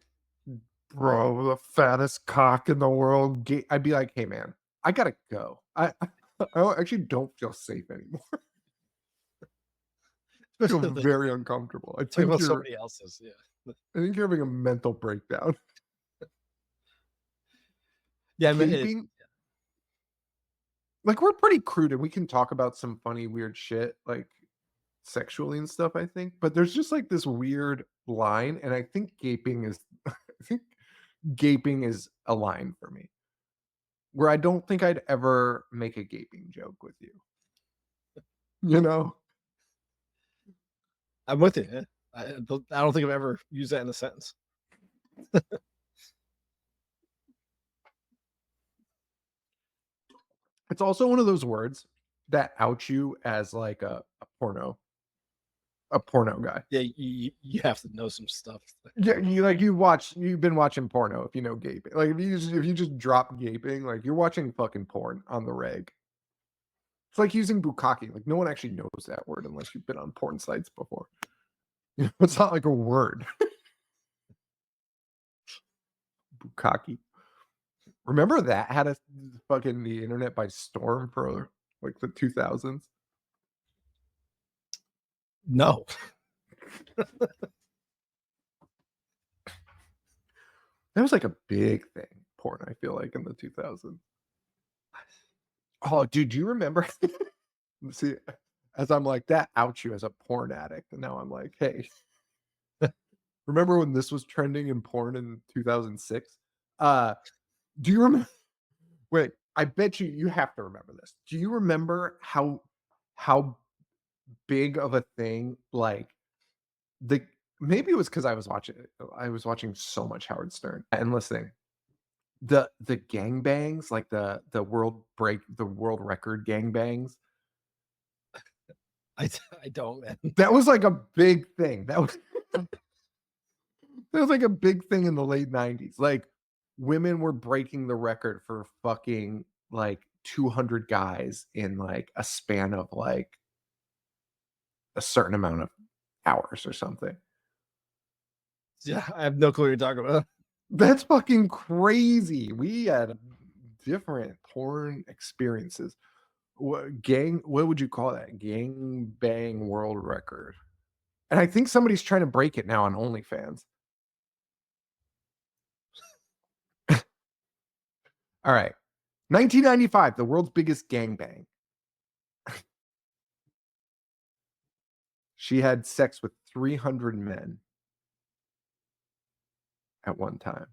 bro, the fattest cock in the world, I'd be like, hey man, I gotta go. I actually don't feel safe anymore. I feel Especially like very uncomfortable. talking about somebody else's. Yeah. I think you're having a mental breakdown. Yeah, I mean, Gaping, like we're pretty crude and we can talk about some funny, weird shit, like sexually and stuff, I think. But there's just like this weird line, and I think gaping is I think gaping is a line for me. Where I don't think I'd ever make a gaping joke with you. You know? I'm with you. Yeah. I don't think I've ever used that in a sentence. It's also one of those words that out you as like a porno guy. Yeah, you have to know some stuff. Yeah, you've been watching porno if you know gaping. Like if you just drop gaping, like you're watching fucking porn on the reg. It's like using bukkake. Like no one actually knows that word unless you've been on porn sites before. You know, it's not like a word. Bukkake. Remember that had a fucking the internet by storm for like the 2000s? No. That was like a big thing, porn, I feel like in the 2000s. Oh, dude, do you remember? See, as I'm like, that out you as a porn addict. And now I'm like, hey, remember when this was trending in porn in 2006? Uh, do you remember? Wait, I bet you have to remember this. Do you remember how big of a thing like the maybe it was because I was watching so much Howard Stern and listening. The gangbangs, like the world record gangbangs, I I don't, man. that was like a big thing. That was like a big thing in the late 90s. Like women were breaking the record for fucking like 200 guys in like a span of like a certain amount of hours or something. Yeah, I have no clue what you're talking about. That's fucking crazy. We had different porn experiences. What would you call that? Gang bang world record. And I think somebody's trying to break it now on OnlyFans. All right. 1995, the world's biggest gangbang. She had sex with 300 men at one time.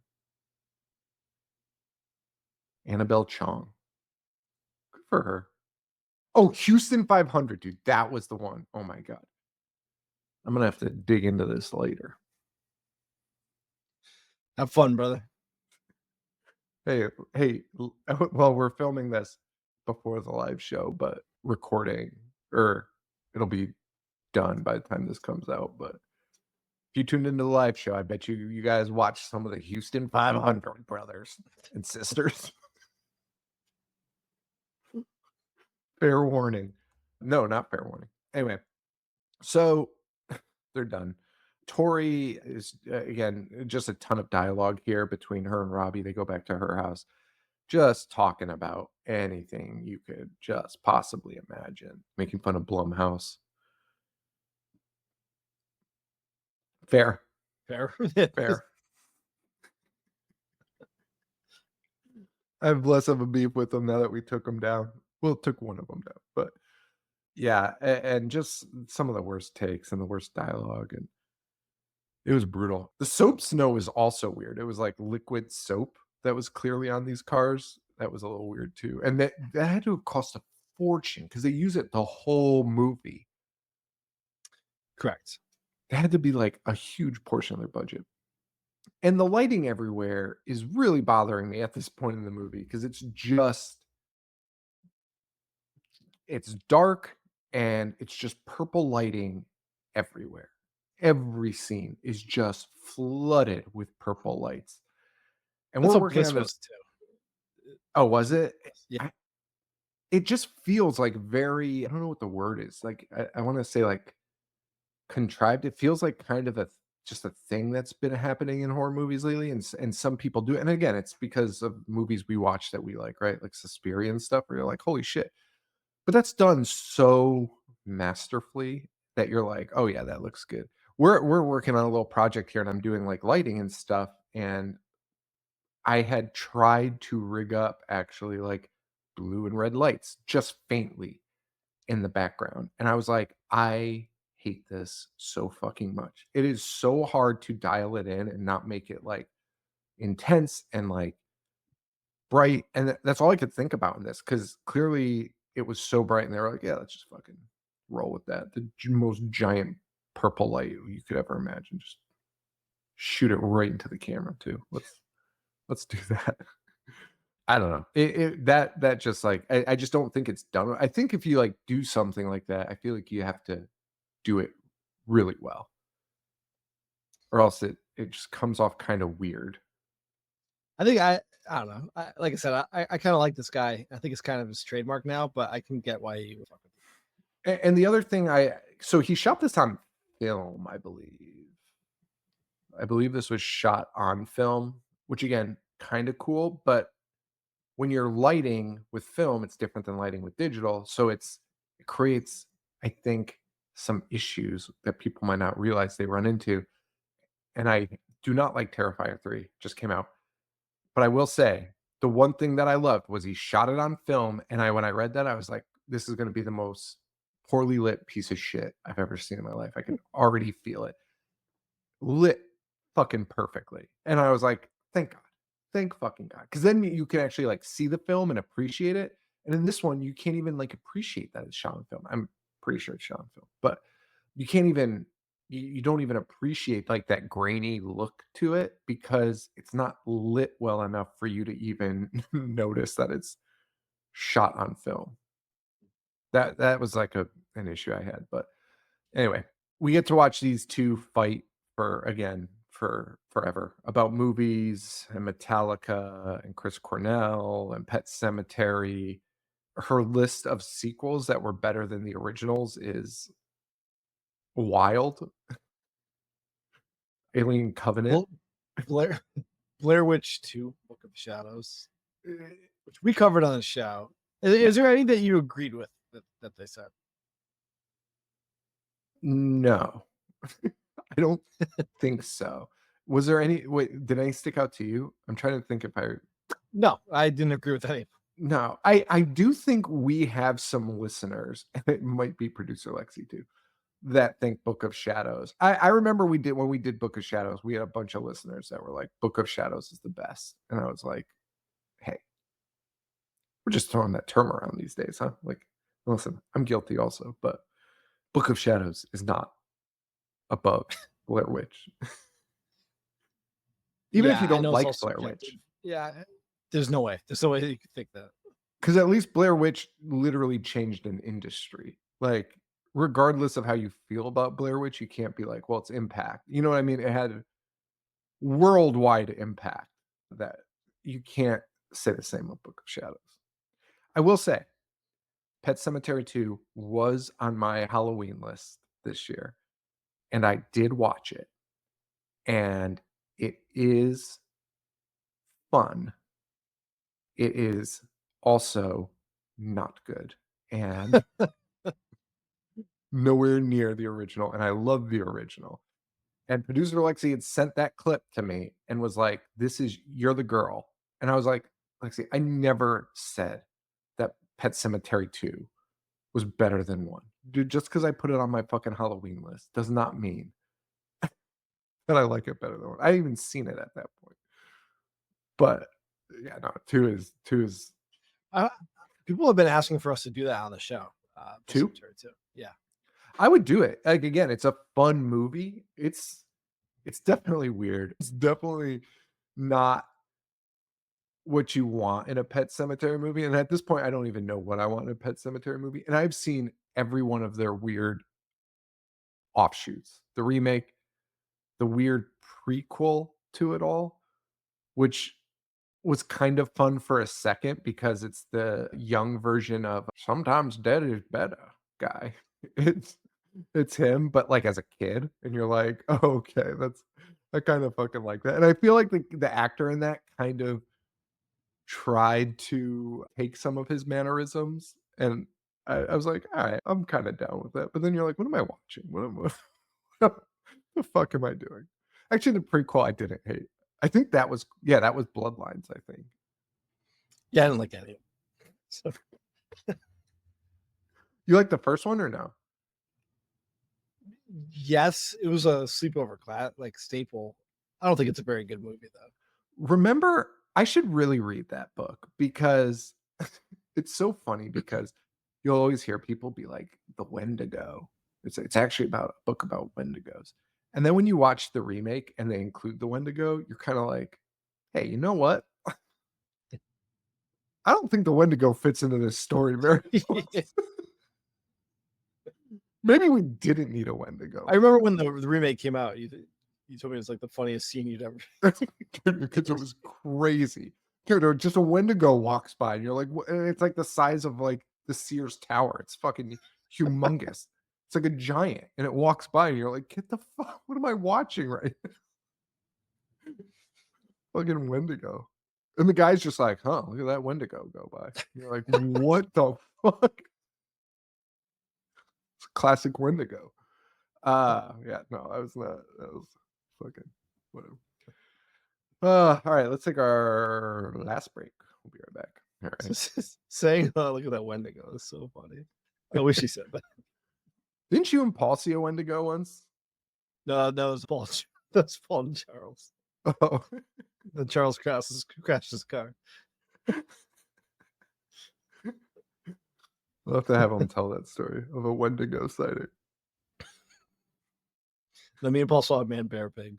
Annabelle Chong. Good for her. Oh, Houston 500, dude. That was the one. Oh my God. I'm going to have to dig into this later. Have fun, brother. Hey, well, we're filming this before the live show, but recording, or it'll be done by the time this comes out. But if you tuned into the live show, I bet you guys watched some of the Houston 500 brothers and sisters. Fair warning. No, not fair warning. Anyway, so they're done. Tori is again just a ton of dialogue here between her and Robbie. They go back to her house, just talking about anything you could just possibly imagine, making fun of Blumhouse. Fair, Fair. fair. I have less of a beef with them now that we took them down. Well, took one of them down, but yeah, and just some of the worst takes and the worst dialogue, and it was brutal. The soap snow is also weird. It was like liquid soap that was clearly on these cars. That was a little weird too, and that had to have cost a fortune because they use it the whole movie. Correct. That had to be like a huge portion of their budget. And the lighting everywhere is really bothering me at this point in the movie because it's dark and it's just purple lighting everywhere. Every scene is just flooded with purple lights. And That's we're what working on Bliss this. was too. Oh, was it? Yeah. I, it just feels like very, I don't know what the word is. Like, I want to say like contrived. It feels like kind of just a thing that's been happening in horror movies lately, and some people do it. And again, it's because of movies we watch that we like, right? Like Suspiria and stuff, where you're like, holy shit. But that's done so masterfully that you're like, "Oh, yeah, that looks good." We're working on a little project here, and I'm doing, like, lighting and stuff, and I had tried to rig up actually, like, blue and red lights just faintly in the background, and I was like, "I hate this so fucking much." It is so hard to dial it in and not make it, like, intense and, like, bright, and that's all I could think about in this because clearly it was so bright, and they were like, "Yeah, let's just fucking roll with that." The most giant purple light you could ever imagine. Just shoot it right into the camera too. Let's do that. I don't know. That just like I just don't think it's done. I think if you like do something like that, I feel like you have to do it really well, or else it just comes off kind of weird. I think I don't know. Like I said, I kind of like this guy. I think it's kind of his trademark now, but I can get why he would fuck with it. And the other thing so he shot this on film, I believe. I believe this was shot on film, which again, kind of cool, but when you're lighting with film, it's different than lighting with digital. So it creates, I think, some issues that people might not realize they run into. And I do not like Terrifier 3, just came out. But I will say, the one thing that I loved was he shot it on film. And when I read that, I was like, this is going to be the most poorly lit piece of shit I've ever seen in my life. I can already feel it lit fucking perfectly. And I was like, thank God. Thank fucking God. Because then you can actually like see the film and appreciate it. And in this one, you can't even like appreciate that it's shot on film. I'm pretty sure it's shot on film, but you can't even you don't even appreciate like that grainy look to it because it's not lit well enough for you to even notice that it's shot on film. That was like an issue I had. But anyway, we get to watch these 2 fight for forever about movies and Metallica and Chris Cornell and Pet Sematary. Her list of sequels that were better than the originals is wild. Alien Covenant. Bl- Blair Blair Witch 2, Book of Shadows, Eh, which we covered on the show. yeah. Is there any that you agreed with that they said? No. I don't think so. Was there any wait, did any stick out to you? I'm trying to think if I No, I didn't agree with any. no, I do think we have some listeners, and it might be producer Lexi too, that think Book of Shadows. I remember when we did Book of Shadows, we had a bunch of listeners that were like, Book of Shadows is the best. And I was like, hey, we're just throwing that term around these days, huh? Like, listen, I'm guilty also, but Book of Shadows is not above Blair Witch. Even if Yeah, you I don't know it's all like Blair subjective. Witch. Yeah, there's no way. There's no way that you could think that. Because at least Blair Witch literally changed an industry. Like, regardless of how you feel about Blair Witch, you can't be like, well, it's impact. You know what I mean? It had worldwide impact that you can't say the same with Book of Shadows. I will say, Pet Cemetery 2 was on my Halloween list this year, and I did watch it, and it is fun. It is also not good, and nowhere near the original, and I love the original. And producer Lexi had sent that clip to me and was like, "This is you're the girl." And I was like, "Lexi, I never said that Pet Cemetery 2 was better than 1. Dude, just because I put it on my fucking Halloween list does not mean that I like it better than 1. I hadn't even seen it at that point. But yeah, no, 2 is Uh, People have been asking for us to do that on the show. 2? Cemetery too. Yeah. I would do it. Like, again, it's a fun movie. It's definitely weird. It's definitely not what you want in a Pet Cemetery movie, and at this point, I don't even know what I want in a Pet Cemetery movie, and I've seen every one of their weird offshoots. The remake, the weird prequel to it all, which was kind of fun for a second because it's the young version of "Sometimes dead is better" guy. It's him, but, like, as a kid, and you're like, "Oh, okay, that's I kinda fucking like that," and I feel like the actor in that kind of tried to take some of his mannerisms, and I was like, "Alright, I'm kinda down with that," but then you're like, "What am I watching? What am the fuck am I doing?" Actually, the prequel I didn't hate. I think that was yeah, that was Bloodlines, I think. Yeah, I didn't like any of it. So You like the first one or no? yes, it was a sleepover class like staple. I don't think it's a very good movie though. Remember I should really read that book because it's so funny because you'll always hear people be like, "The Wendigo." It's actually about a book about Wendigos. And then when you watch the remake and they include the Wendigo, you're kinda like, "Hey, you know what? I don't think the Wendigo fits into this story very well." Maybe we didn't need a I Wendigo. remember when the remake came out, you told me it was like the funniest scene you'd ever Because it was crazy. Dude, or just a Wendigo walks by and you're like, "Wha" and it's like the size of, like, the Sears Tower. It's fucking humongous. It's like a giant, and it walks by and you're like, "Get the fuck what am I watching right now?" Fucking Wendigo. And the guy's just like, "Huh, look at that Wendigo go by." You're like, "What the fuck?" It's classic Wendigo. Yeah, no, I was not that was fucking whatever. Alright, let's take our last break. We'll be right back. Alright. saying, "Oh, look at that Wendigo." It's so funny. I wish he said that. Didn't you and Paul see a Wendigo once? No, that was Paul. That's Paul and Charles. Oh, Then Charles crashed his car. we'll have to have him tell that story of a Wendigo sighting. Then me and Paul saw a man bear pig.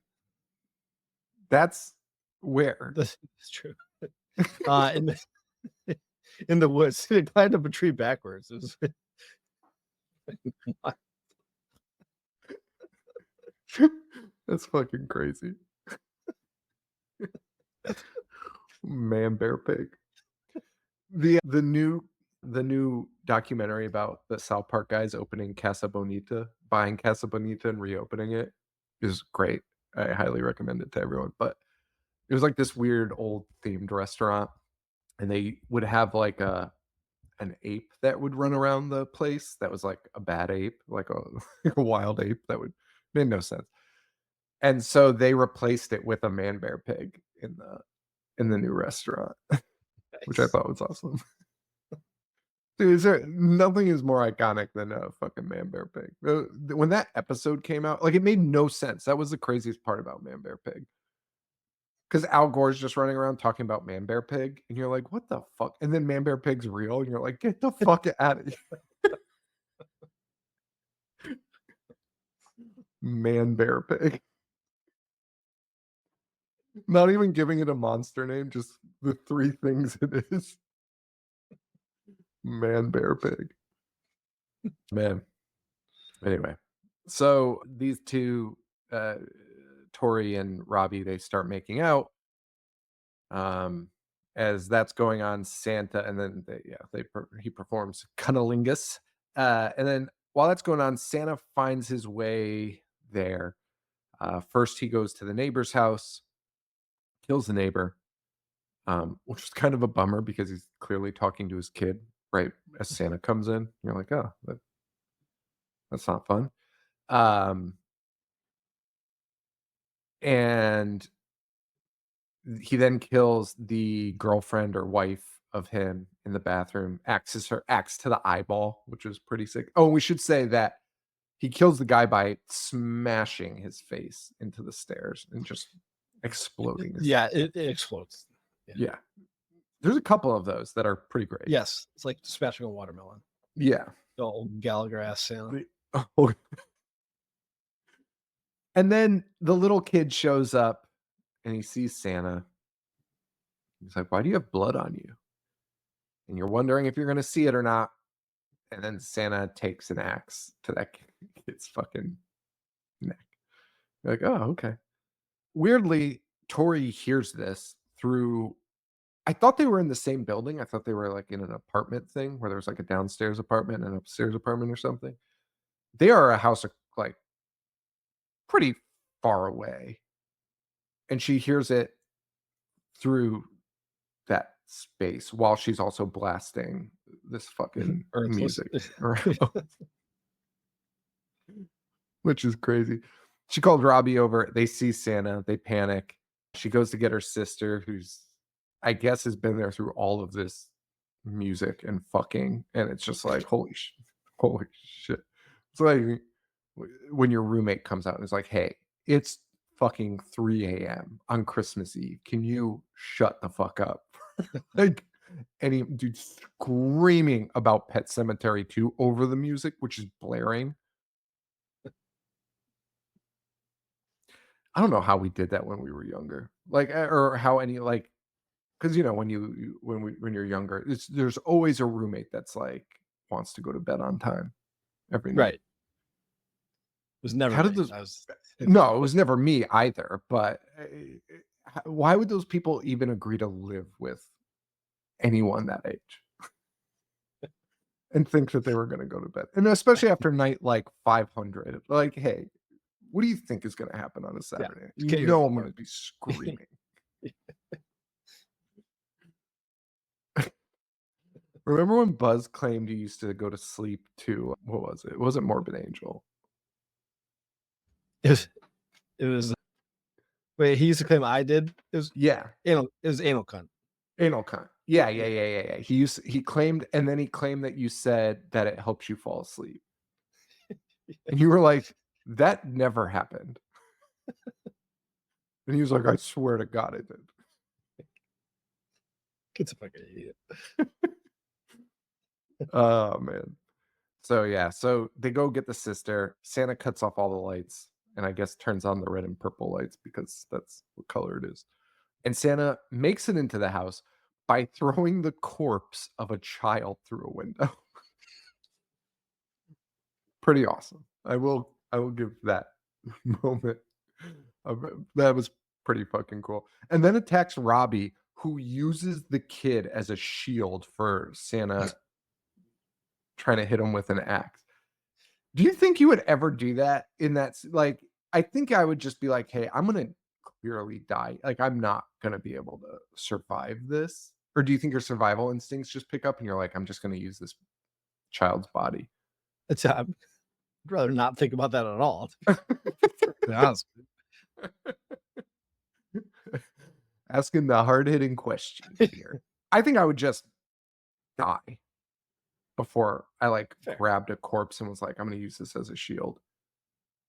That's where? That's true. In the in the woods, he climbed up a tree backwards. It was That's fucking crazy. Man bear pig. The new documentary about the South Park guys opening Casa Bonita, buying Casa Bonita and reopening it is great. I highly recommend it to everyone. But it was like this weird old themed restaurant, and they would have like an ape that would run around the place that was like a bad ape, like a, like a wild ape that would made no sense. And so they replaced it with a man bear pig in the new restaurant, which I nice. thought was awesome. Dude, is there nothing is more iconic than a fucking man bear pig. When that episode came out, like it made no sense. That was the craziest part about Man Bear Pig. Because Al Gore's just running around talking about Man Bear Pig, and you're like, what the fuck? And then Man Bear Pig's real, and you're like, get the fuck out of here. Man Bear Pig. Not even giving it a monster name, just the three things it is. Man Bear Pig. Man. Anyway, so these two, uh, Tori and Robbie, they start making out. Um, as that's going on, Santa, and then he performs cunnilingus, and then while that's going on, Santa finds his way there. First, he goes to the neighbor's house, kills the neighbor, which is kind of a bummer because he's clearly talking to his kid right as Santa comes in. You're like, oh, that's not fun. Um, and he then kills the girlfriend or wife of him in the bathroom, axes her axe to the eyeball, which was pretty sick. Oh, we should say that he kills the guy by smashing his face into the stairs and just exploding his Yeah, it explodes. Yeah. yeah. There's a couple of those that are pretty great. Yes, it's like smashing a watermelon. Yeah. The old Gallagher ass Santa. Oh, and then the little kid shows up and he sees Santa. He's like, "Why do you have blood on you?" And you're wondering if you're gonna see it or not. And then Santa takes an axe to that kid's fucking neck. You're like, "Oh, okay." Weirdly, Tori hears this through I thought they were in the same building. I thought they were, like, in an apartment thing where there was, like, a downstairs apartment and an upstairs apartment or something. They are a house, like, pretty far away, and she hears it through that space while she's also blasting this fucking Earthless. music around, which is crazy. She called Robbie over. They see Santa. They panic. She goes to get her sister, who's, I guess, has been there through all of this music and fucking, and it's just like, holy shit. It's like when your roommate comes out and is like, "Hey, it's fucking 3 a.m. on Christmas Eve. Can you shut the fuck up?" Like, any dude screaming about Pet Cemetery 2 over the music, which is blaring. I don't know how we did that when we were younger. Like, or how any, like, because when when you're younger, there's always a roommate that's like wants to go to bed on time every night. Right. It was never How did me. those? I was No, it was never me either. But why would those people even agree to live with anyone that age and think that they were going to go to bed? And especially after night like 500, like, hey, what do you think is going to happen on a yeah. Saturday? Just get your I'm going car. to be screaming. Remember when Buzz claimed he used to go to sleep to what was it? It wasn't Morbid Angel. It was, it was wait, he used to claim I did. Yeah, It was anal cunt. anal cunt. Yeah, yeah, Yeah. yeah, yeah, yeah. He claimed, and then he claimed that you said that it helps you fall asleep, and you were like, "That never happened." And he was like, "I swear to God, it did." It's a fucking idiot. Oh man. So yeah, so they go get the sister. Santa cuts off all the lights, and I guess turns on the red and purple lights because that's what color it is. And Santa makes it into the house by throwing the corpse of a child through a window. Pretty awesome. I will give that moment. That was pretty fucking cool. And then attacks Robbie, who uses the kid as a shield for Santa trying to hit him with an axe. Do you think you would ever do that in that like, I think I would just be like, "Hey, I'm gonna clearly die. Like, I'm not gonna be able to survive this." Or do you think your survival instincts just pick up and you're like, "I'm just gonna use this child's body?" I'd rather not think about that at all. To be honest. Asking the hard-hitting question here. I think I would just die before I, like, Fair. grabbed a corpse and was like, "I'm gonna use this as a shield."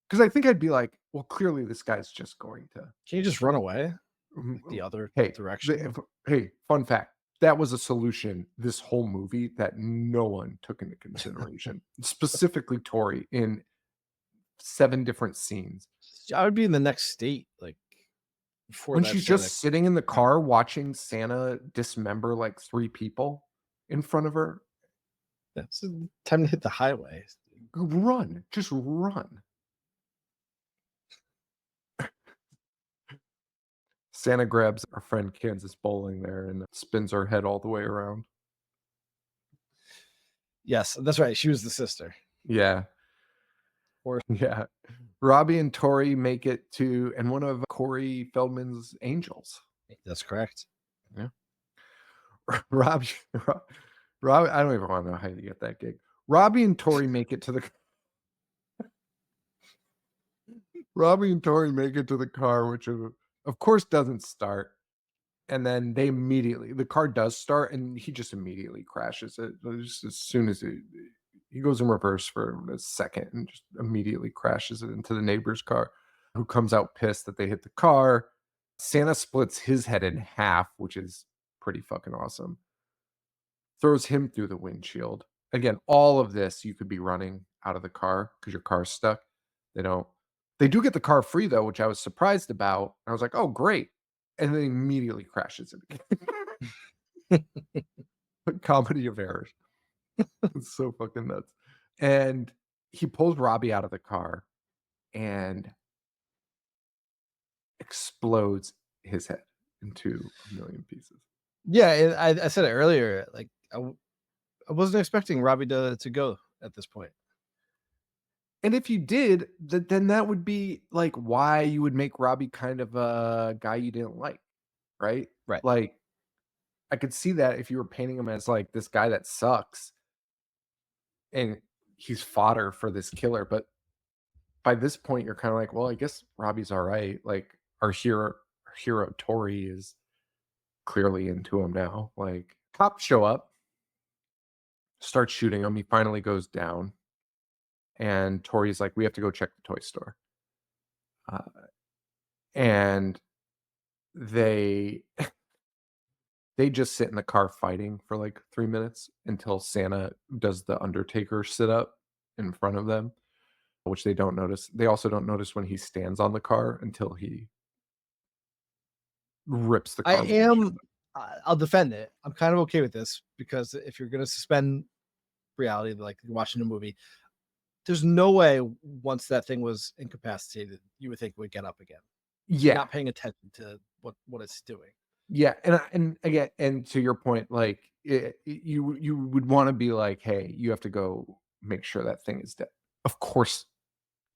Because I think I'd be like, "Well, clearly this guy's just going to." Can you just run away like the Mhm. other Hey, direction? hey, fun fact. That was a solution this whole movie that no one took into consideration. Specifically Tori in 7 different scenes. I would be in the next state, like before When that she's Santa. just sitting in the car watching Santa dismember like 3 people in front of her, Yeah, it's time to hit the highway. run, just run. Santa grabs our friend Kansas Bowling there and spins her head all the way around. Yes, that's right. She was the sister. Yeah, Or yeah. Robbie and Tori make it to and one of Corey Feldman's angels. that's correct. Yeah. Rob, Rob, I don't even want to know how you get that gig. Robbie and Tori make it to the Robbie and Tori make it to the car, which of course doesn't start. And then the car does start, and he just immediately crashes it. Just as soon as he goes in reverse for a second and just immediately crashes it into the neighbor's car, who comes out pissed that they hit the car. Santa splits his head in half, which is pretty fucking awesome. Throws him through the windshield. Again, all of this you could be running out of the car because your car's stuck. They don't they do get the car free though, which I was surprised about. I was like, "Oh, great." And then immediately crashes it again. Comedy of errors. It's so fucking nuts. And he pulls Robbie out of the car and explodes his head into a million pieces. Yeah, and I said it earlier, like, I wasn't expecting Robbie to go at this point. And if you did, then that would be, like, why you would make Robbie kind of a guy you didn't like, right? Right. Like, I could see that if you were painting him as, like, this guy that sucks and he's fodder for this killer, but by this point, you're kinda like, "Well, I guess Robbie's alright." Like, our hero Tori is clearly into him now. Like, cops show up, start shooting him, he finally goes down, and Tori's like, "We have to go check the toy store." Uh, and they they just sit in the car fighting for, like, 3 minutes until Santa does the Undertaker sit up in front of them, which they don't notice. They also don't notice when he stands on the car until he rips the I car windshield. am I'll defend it. I'm kind of okay with this because if you're gonna suspend reality like you're watching a movie, there's no way once that thing was incapacitated, you would think it would get up again. You're Yeah. not paying attention to what it's doing. Yeah, and again, and to your point, like, you would wanna be like, "Hey, you have to go make sure that thing is dead." Of course,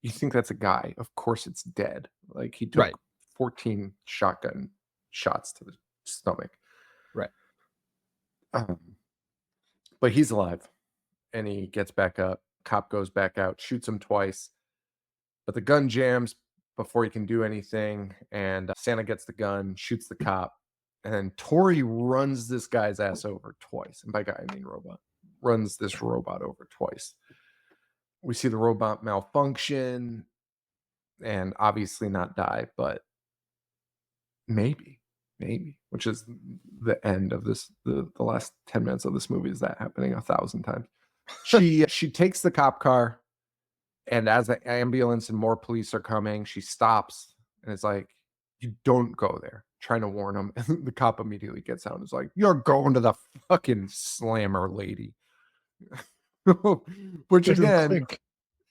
you think that's a guy, of course it's dead. Like, he Right. took 14 shotgun shots to the stomach. Right. Um, but he's alive, and he gets back up. Cop goes back out, shoots him twice, but the gun jams before he can do anything, and Santa gets the gun, shoots the cop, and then Tori runs this guy's ass over twice, and by guy, I mean robot. Runs this robot over twice. We see the robot malfunction and obviously not die, but maybe, which is the end of this the last 10 minutes of this movie is that happening 1,000 times. She takes the cop car, and as the ambulance and more police are coming, she stops and is like, "You don't go there," trying to warn him. And the cop immediately gets out and is like, "You're going to the fucking slammer, lady." Which Go to the again, clink.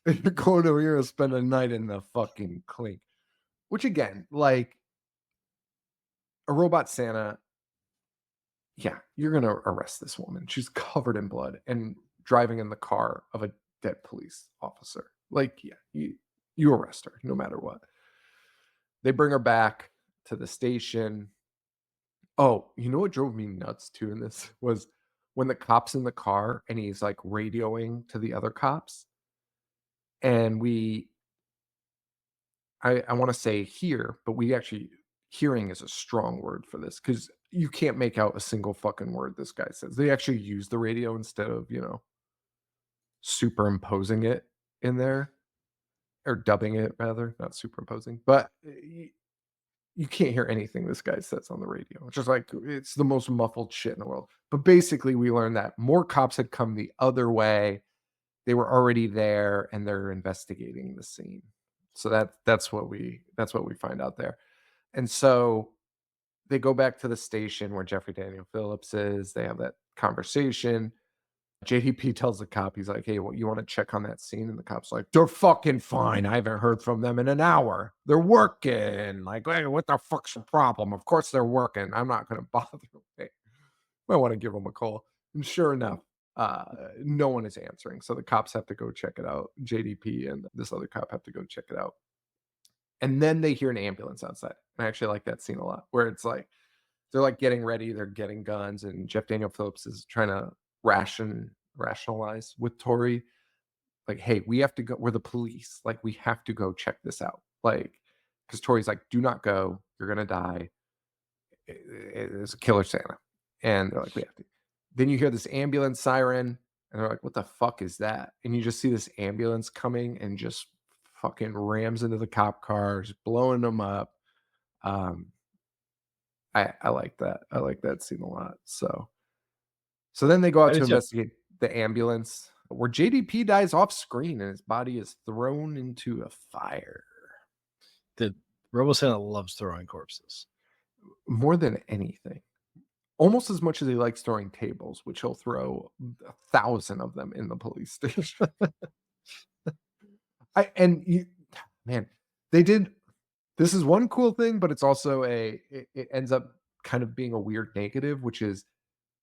you're going over here to spend a night in the fucking clink. Which again, like a robot Santa, yeah, you're gonna arrest this woman. She's covered in blood and driving in the car of a dead police officer. Like, yeah, you arrest her no matter what. They bring her back to the station. Oh, you know what drove me nuts too in this was when the cop's in the car and he's like radioing to the other cops. And I want to say hear, but we actually hearing is a strong word for this because you can't make out a single fucking word this guy says. They actually use the radio instead of, superimposing it in there or dubbing it rather, not superimposing. But you can't hear anything this guy says on the radio. It's just like it's the most muffled shit in the world. But basically, we learned that more cops had come the other way. They were already there and they're investigating the scene. So that's what we find out there. And so they go back to the station where Jeffrey Daniel Phillips is. They have that conversation. JDP tells the cop, he's like, "Hey, what you want to check on that scene?" And the cop's like, "They're fucking fine. I haven't heard from them in an hour. They're working. Like, hey, what the fuck's the problem? Of course they're working. I'm not gonna bother them. Hey, I want to give them a call." And sure enough, no one is answering. So the cops have to go check it out. JDP and this other cop have to go check it out. And then they hear an ambulance outside. I actually like that scene a lot, where it's like they're like getting ready, they're getting guns, and Jeff Daniel Phillips is trying to rationalize with Tori, like, "Hey, we have to go. We're the police. Like, we have to go check this out." Like, because Tori's like, "Do not go. You're gonna die. It's a killer Santa." And they're like, "We have to." Then you hear this ambulance siren, and they're like, "What the fuck is that?" And you just see this ambulance coming and just fucking rams into the cop cars, blowing them up. Um, I like that. I like that scene a lot. So then they go I out to did too. investigate. the ambulance where JDP dies off screen and his body is thrown into a fire. The Robo Santa loves throwing corpses. More than anything. Almost as much as he likes throwing tables, which he'll throw 1,000 of them in the police station. Man, they did. This is one cool thing, but it's also it ends up kind of being a weird negative, which is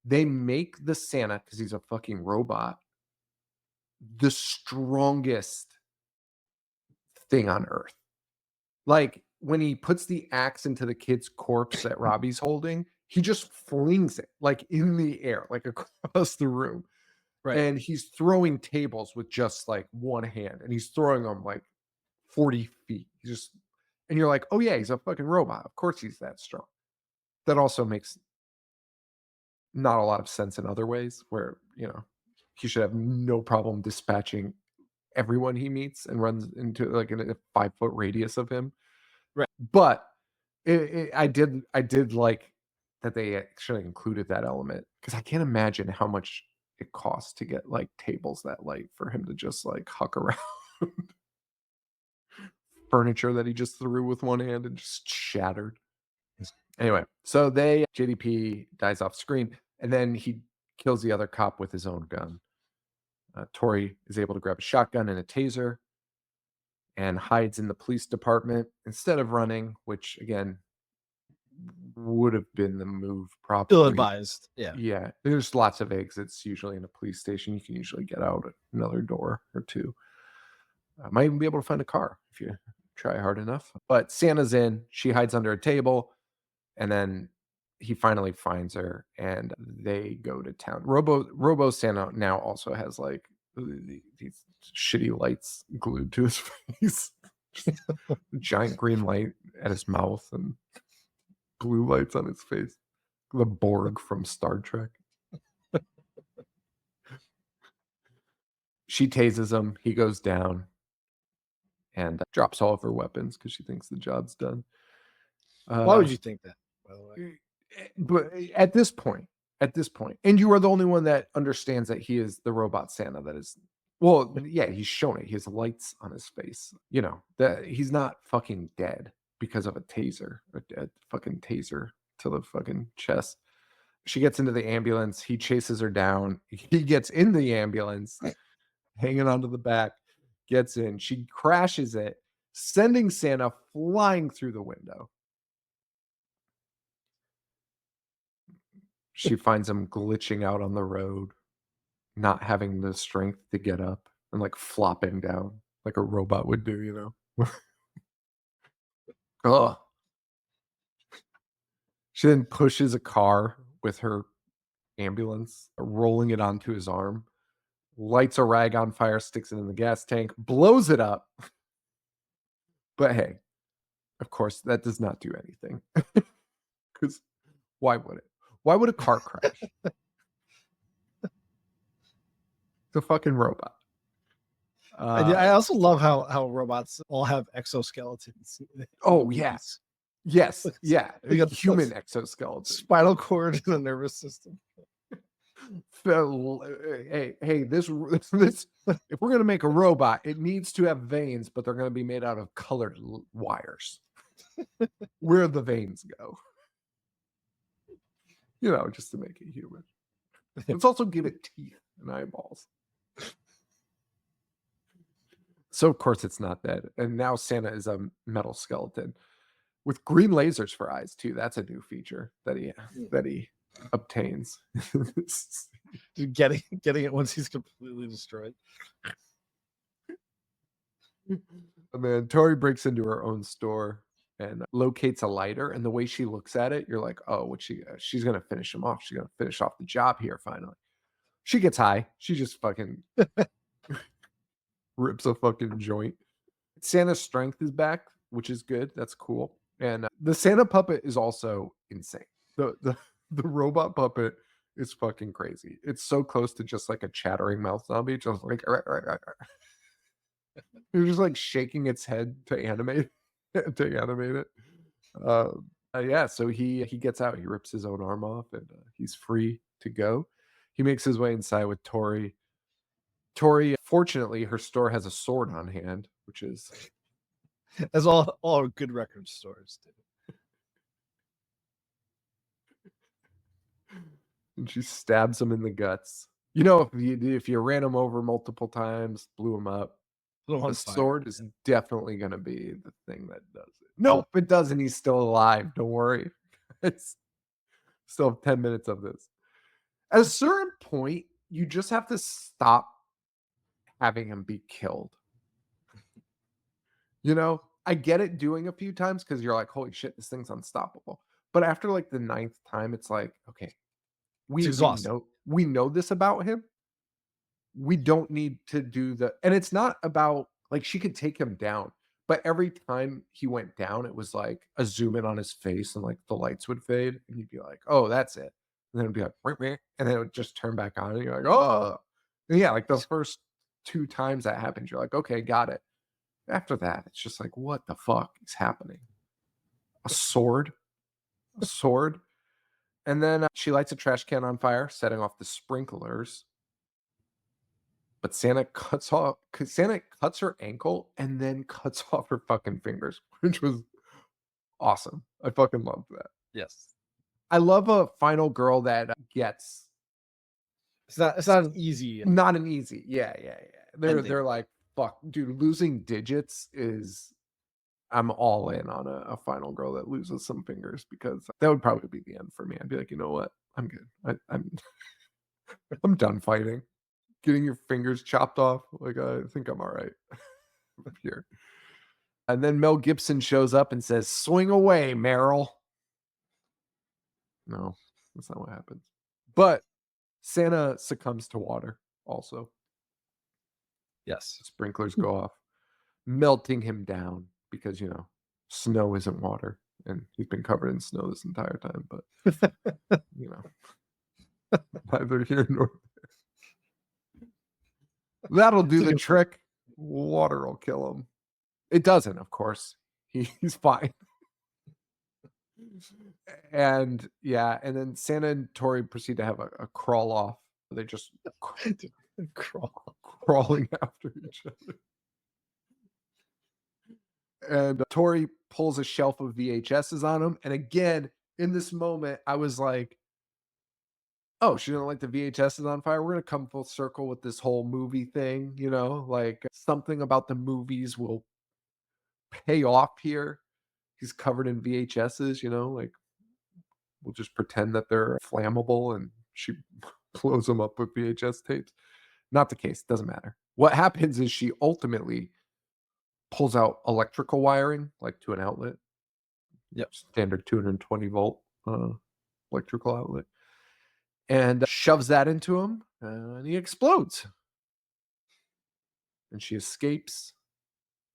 they make the Santa, because he's a fucking robot, the strongest thing on earth. Like when he puts the axe into the kid's corpse that Robbie's holding, he just flings it like in the air, like across the room. Right. And he's throwing tables with just like one hand, and he's throwing them like 40 feet. And you're like, oh yeah, he's a fucking robot. Of course he's that strong. That also makes not a lot of sense in other ways where, he should have no problem dispatching everyone he meets and runs into like in a 5-foot radius of him. Right. But I did like that they actually included that element, because I can't imagine how much it costs to get like tables that light for him to just like huck around. Furniture that he just threw with one hand and just shattered. Anyway, so JDP dies off screen, and then he kills the other cop with his own gun. Tori is able to grab a shotgun and a taser and hides in the police department instead of running, which again would have been the move probably. Ill advised. Yeah. Yeah, there's lots of exits usually in a police station. You can usually get out another door or two. Might even be able to find a car if you try hard enough. But Santa's in. She hides under a table, and then he finally finds her, and they go to town. Robo Santa now also has like these shitty lights glued to his face. Just a giant green light at his mouth and blue lights on his face. The Borg from Star Trek. She tases him. He goes down and drops all of her weapons because she thinks the job's done. Why would you think that, by the way? But at this point, and you are the only one that understands that he is the robot Santa that is, well, yeah, he's shown it. He has lights on his face. That he's not fucking dead because of a taser, a fucking taser to the fucking chest. She gets into the ambulance. He chases her down. He gets in the ambulance, hanging onto the back, gets in. She crashes it, sending Santa flying through the window. She finds him glitching out on the road, not having the strength to get up and like flopping down like a robot would do, Ugh. She then pushes a car with her ambulance, rolling it onto his arm, lights a rag on fire, sticks it in the gas tank, blows it up. But hey, of course, that does not do anything. Because why would it? Why would a car crash? It's a fucking robot. I also love how robots all have exoskeletons. Oh, yeah. Yes. Yeah. They got human exoskeleton. Spinal cord and the nervous system. Hey, this if we're going to make a robot, it needs to have veins, but they're going to be made out of colored wires. Where the veins go. Just to make it human. Let's also give it teeth and eyeballs. So of course it's not dead. And now Santa is a metal skeleton with green lasers for eyes too. That's a new feature that he obtains. Getting it once he's completely destroyed. Man, Tori breaks into her own store and locates a lighter, and the way she looks at it, you're like, oh, she's gonna finish him off. She's gonna finish off the job here finally. She gets high. She just fucking rips a fucking joint. Santa's strength is back, which is good. That's cool. And the Santa puppet is also insane. The robot puppet is fucking crazy. It's so close to just like a chattering mouth zombie, just like you're just like shaking its head to animate it. Yeah, so he gets out. He rips his own arm off, and he's free to go. He makes his way inside with Tori. Tori, fortunately, her store has a sword on hand, which is As all good record stores do. and she stabs him in the guts. You know, if you ran him over multiple times, blew him up, Put 'em the on fire. sword is definitely gonna be the thing that does it. Nope, it doesn't. He's still alive. Don't worry. It's still have 10 minutes of this. At a certain point, you just have to stop having him be killed. You know, I get it doing a few times because you're like, holy shit, this thing's unstoppable. But after like the ninth time, it's like, okay, It's we exhausting. know this about him. We don't need to do the and it's not about like she could take him down, but every time he went down, it was like a zoom in on his face and like the lights would fade and you'd be like, oh, that's it. And then it'd be like, "Wait, wait," and then it would just turn back on and you're like, oh. And yeah, like the first two times that happens, you're like, okay, got it. After that, it's just like, what the fuck is happening? A sword? A sword? And then she lights a trash can on fire, setting off the sprinklers. But Santa cuts her ankle and then cuts off her fucking fingers, which was awesome. I fucking love that. Yes. I love a final girl that gets It's not an easy not an easy. Yeah, yeah, yeah. They're ending. they're like, fuck, dude, losing digits is I'm all in on a final girl that loses some fingers because that would probably be the end for me. I'd be like, you know what? I'm good. I'm done fighting. Getting your fingers chopped off. Like I think I'm all right here. And then Mel Gibson shows up and says, "Swing away, Meryl." No, that's not what happens. But Santa succumbs to water also. Yes. Sprinklers go off, melting him down because, snow isn't water and he's been covered in snow this entire time, but you know, neither here nor that'll do It's the like trick. Water will kill him. It doesn't, of course. He's fine. And yeah, and then Santa and Tori proceed to have a crawl off. They just crawl. crawling after each other. And Tori pulls a shelf of VHSs on him. And again, in this moment, I was like, oh, she didn't like the VHSs on fire. We're going to come full circle with this whole movie thing, like something about the movies will pay off here. He's covered in VHSs, like we'll just pretend that they're flammable and she blows them up with VHS tapes. Not the case. Doesn't matter. What happens is she ultimately pulls out electrical wiring, like to an outlet, Yep. standard 220-volt electrical outlet, and shoves that into him, and he explodes. And she escapes,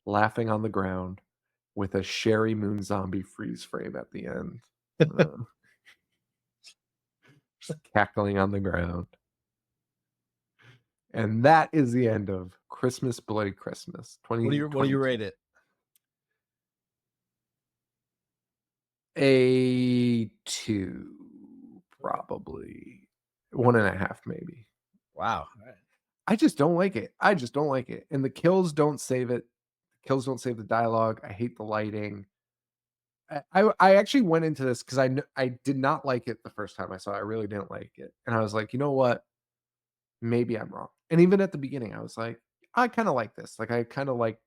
laughing on the ground, with a Sherry Moon zombie freeze frame at the end. Uh, just cackling on the ground. And that is the end of Christmas Bloody Christmas What do you 2022. rate it? A 2, probably. 1.5, maybe. Wow. All right. I just don't like it. I just don't like it. And the kills don't save it. The kills don't save the dialogue. I hate the lighting. I actually went into this because I did not like it the first time I saw it. I really didn't like it. And I was like, you know what? Maybe I'm wrong. And even at the beginning, I was like, I kind of like this. Like I kind of liked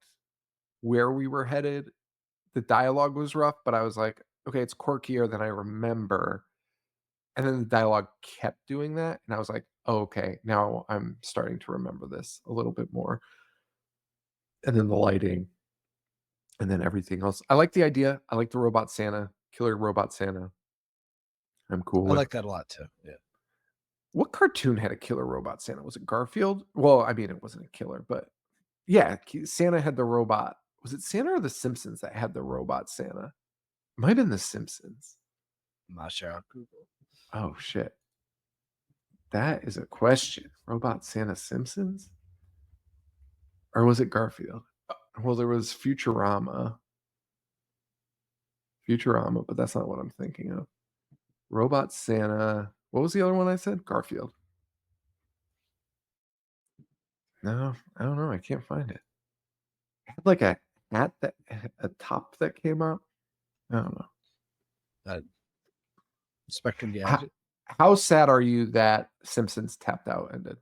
where we were headed. The dialogue was rough, but I was like, okay, it's quirkier than I remember. And then the dialogue kept doing that, and I was like, "Oh, okay, now I'm starting to remember this a little bit more." And then the lighting, and then everything else. I like the idea. I like the robot Santa, killer robot Santa. I'm cool I with. like that a lot too. Yeah. What cartoon had a killer robot Santa? Was it Garfield? Well, I mean, it wasn't a killer, but yeah, Santa had the robot. Was it Santa or The Simpsons that had the robot Santa? Might have been The Simpsons. I'm not sure. I'll Google. Oh shit, that is a question. Robot Santa Simpsons? Or was it Garfield? Well, there was Futurama, but that's not what I'm thinking of. Robot Santa. What was the other one I said? Garfield. No, I don't know. I can't find it. It had like a hat that a top that came out. I don't know. Uh, Spectrum How, Gadget. how sad are you that Simpsons Tapped Out ended?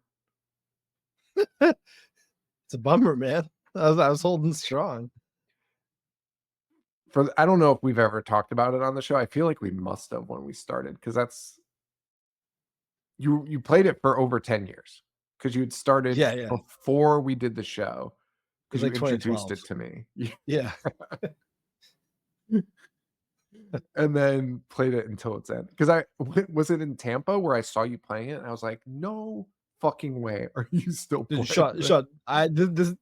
It's a bummer, man. I was holding strong. I don't know if we've ever talked about it on the show. I feel like we must have when we started because that's you played it for over 10 years because you had started Yeah, yeah. It before we did the show was because you like introduced 2012. it to me. Yeah. And then played it until its end. Because was it in Tampa where I saw you playing it? And I was like, no fucking way are you still Dude, playing shut, this? shut.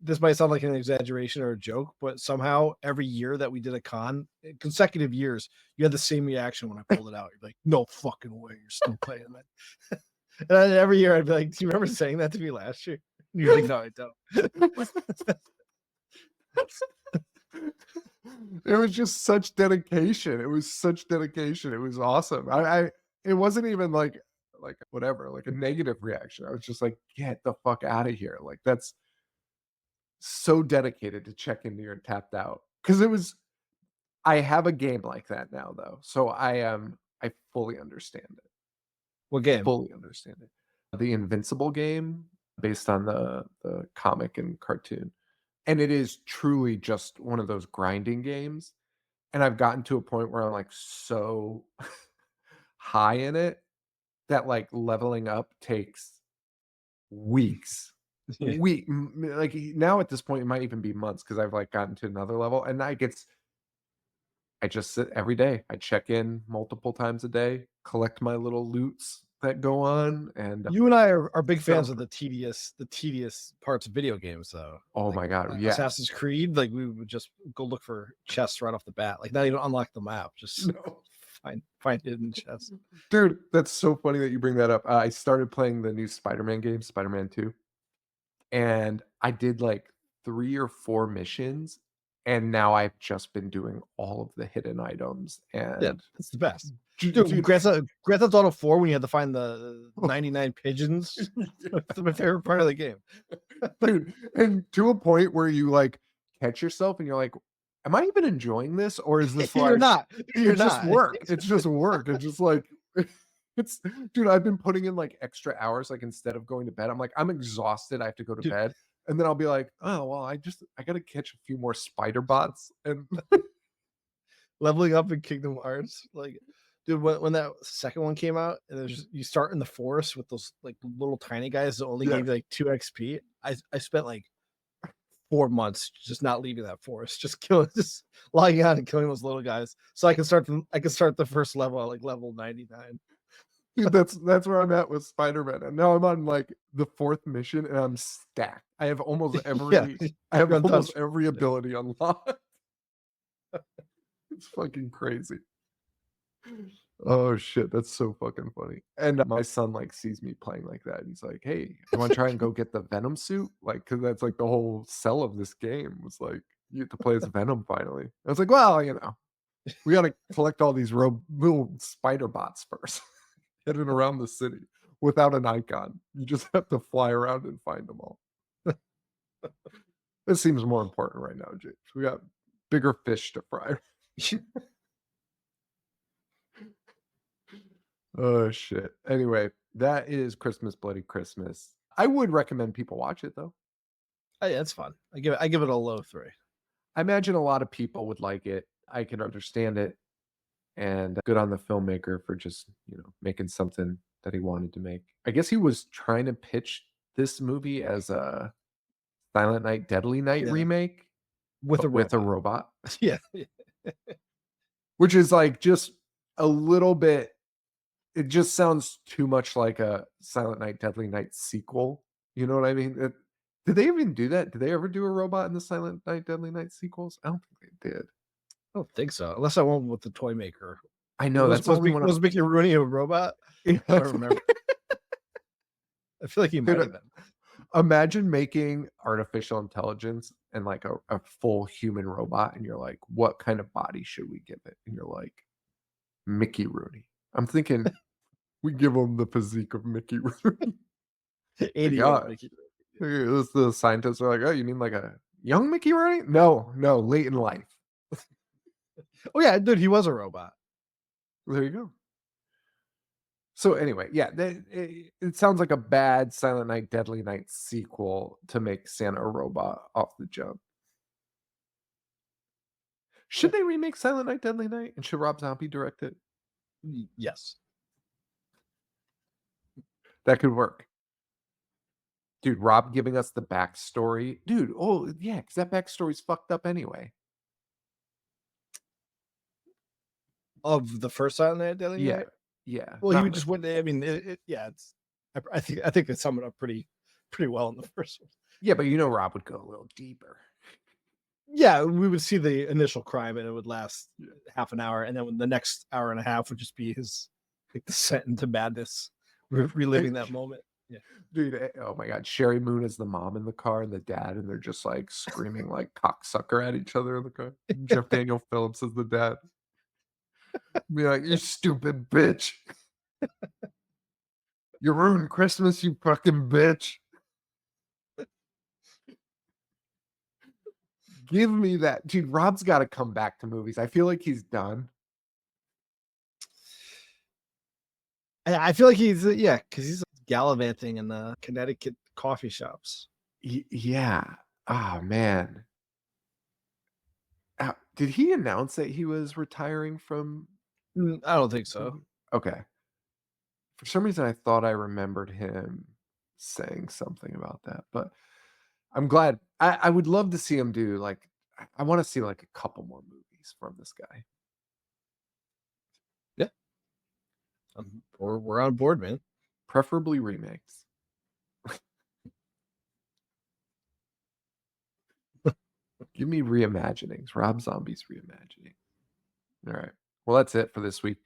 This might sound like an exaggeration or a joke, but somehow every year that we did a con, consecutive years, you had the same reaction when I pulled it out. You're like, "No fucking way, you're still playing that." And then every year I'd be like, "Do you remember saying that to me last year?" And you're like, "No, I don't." It was just such dedication. It was such dedication. It was awesome. It wasn't even like whatever, like a negative reaction. I was just like, get the fuck out of here. Like that's so dedicated to check into your tapped out. Because it was I have a game like that now though. So I fully understand it. What game? Fully understand it. The Invincible game based on the comic and cartoon. And it is truly just one of those grinding games. And I've gotten to a point where I'm like so high in it that like leveling up takes weeks. Yeah. Like now at this point it might even be months because I've like gotten to another level and I just sit every day. I check in multiple times a day, collect my little loots that go on, and You and I are big set fans up of the tedious parts of video games, though. oh Like my god, yeah. Assassin's Creed, like we would just go look for chests right off the bat, like not even unlock the map, just No. find hidden chests. Dude, that's so funny that you bring that up. I started playing the new Spider-Man game, Spider-Man 2, and I did like 3 or 4 missions, and now I've just been doing all of the hidden items, Yeah, and it's the best. Dude, dude Grand Theft Auto 4 when you had to find the 99 pigeons. That's my favorite part of the game. dude, and to a point where you, like, catch yourself and you're like, "Am I even enjoying this, or is this, You're like" not. You're it's just not. work, it's just work, it's just, like it's dude, I've been putting in, like, extra hours, like, instead of going to bed, I'm like, "I'm exhausted, I have to go to Dude, bed," and then I'll be like, "Oh, well, I gotta catch a few more spider bots," and leveling up in Kingdom Hearts, like, dude, when that second one came out, and there's you start in the forest with those like little tiny guys that only yeah. gave you like 2 XP. I spent like 4 months just not leaving that forest, just killing, just logging on and killing those little guys, so I can start the first level at like level 99. Dude, that's where I'm at with Spider-Man, and now I'm on, like, the 4th mission, and I'm stacked. Yeah, I have you're almost untouched. every ability unlocked. It's fucking crazy. Oh, shit, that's so fucking funny, and my son, like, sees me playing like that, and he's like, "Hey, you wanna try and go get the Venom suit?" Like, because that's, like, the whole sell of this game was, like, you get to play as Venom finally. I was like, "Well, we gotta collect all these little spider bots first." Hidden around the city without an icon. You just have to fly around and find them all. This seems more important right now, James. We got bigger fish to fry. Oh, shit. Anyway, that is Christmas Bloody Christmas. I would recommend people watch it, though. Oh, yeah, it's fun. I give it a low 3. I imagine a lot of people would like it. I can understand it, and good on the filmmaker for just, making something that he wanted to make. I guess he was trying to pitch this movie as a Silent Night, Deadly Night Yeah, remake, with a but with a robot. robot. Yeah, Which is, like, just a little bit it just sounds too much like a Silent Night, Deadly Night sequel, you know what I mean? Did they even do that? Did they ever do a robot in the Silent Night, Deadly Night sequels? I don't think they did. I don't think so, unless I went with the toy maker. I know, that's the only one I Was Mickey Rooney a robot? yeah, I don't remember. I feel like he might dude, have been. imagine making artificial intelligence and, like, a full human robot, and you're like, "What kind of body should we give it?" And you're like, "Mickey Rooney." I'm thinking we give him the physique of Mickey Rooney. Like, 88 "Yeah, Mickey. The scientists are like, "Oh, you mean like a young Mickey Rooney?" No, no, late in life. Oh yeah, dude, he was a robot. There you go. So anyway, yeah, it sounds like a bad Silent Night, Deadly Night sequel to make Santa a robot off the jump. Yeah. Should they remake Silent Night, Deadly Night, and should Rob Zombie direct it? Yes. That could work. Dude, Rob giving us the backstory. Dude, oh yeah, because that backstory's fucked up anyway. Of the first Silent Night, Deadly Yeah, Night. yeah. Well, he Not would just wouldn't. I mean, yeah. It's. I think they sum it up pretty well in the first one. yeah, but Rob would go a little deeper. Yeah, we would see the initial crime, and it would last Yeah. half an hour, and then the next hour and a half would just be his like descent into madness, reliving that moment. Yeah. Dude, oh my god, Sherry Moon is the mom in the car and the dad, and they're just like screaming like cocksucker at each other in the car. Jeff Daniel Phillips is the dad. Be like, you stupid bitch. You ruined Christmas, you fucking bitch. Give me that. Dude, Rob's got to come back to movies. I feel like he's done. I feel like he's yeah, because he's gallivanting in the Connecticut coffee shops. Yeah. Oh, man. Did he announce that he was retiring from? I don't think so. Okay. For some reason, I thought I remembered him saying something about that, but I'm glad. I would love to see him do like, I want to see like a couple more movies from this guy. Yeah, we're on board, man. Preferably remakes. Give me reimaginings. Rob Zombie's reimagining. All right. Well, that's it for this week.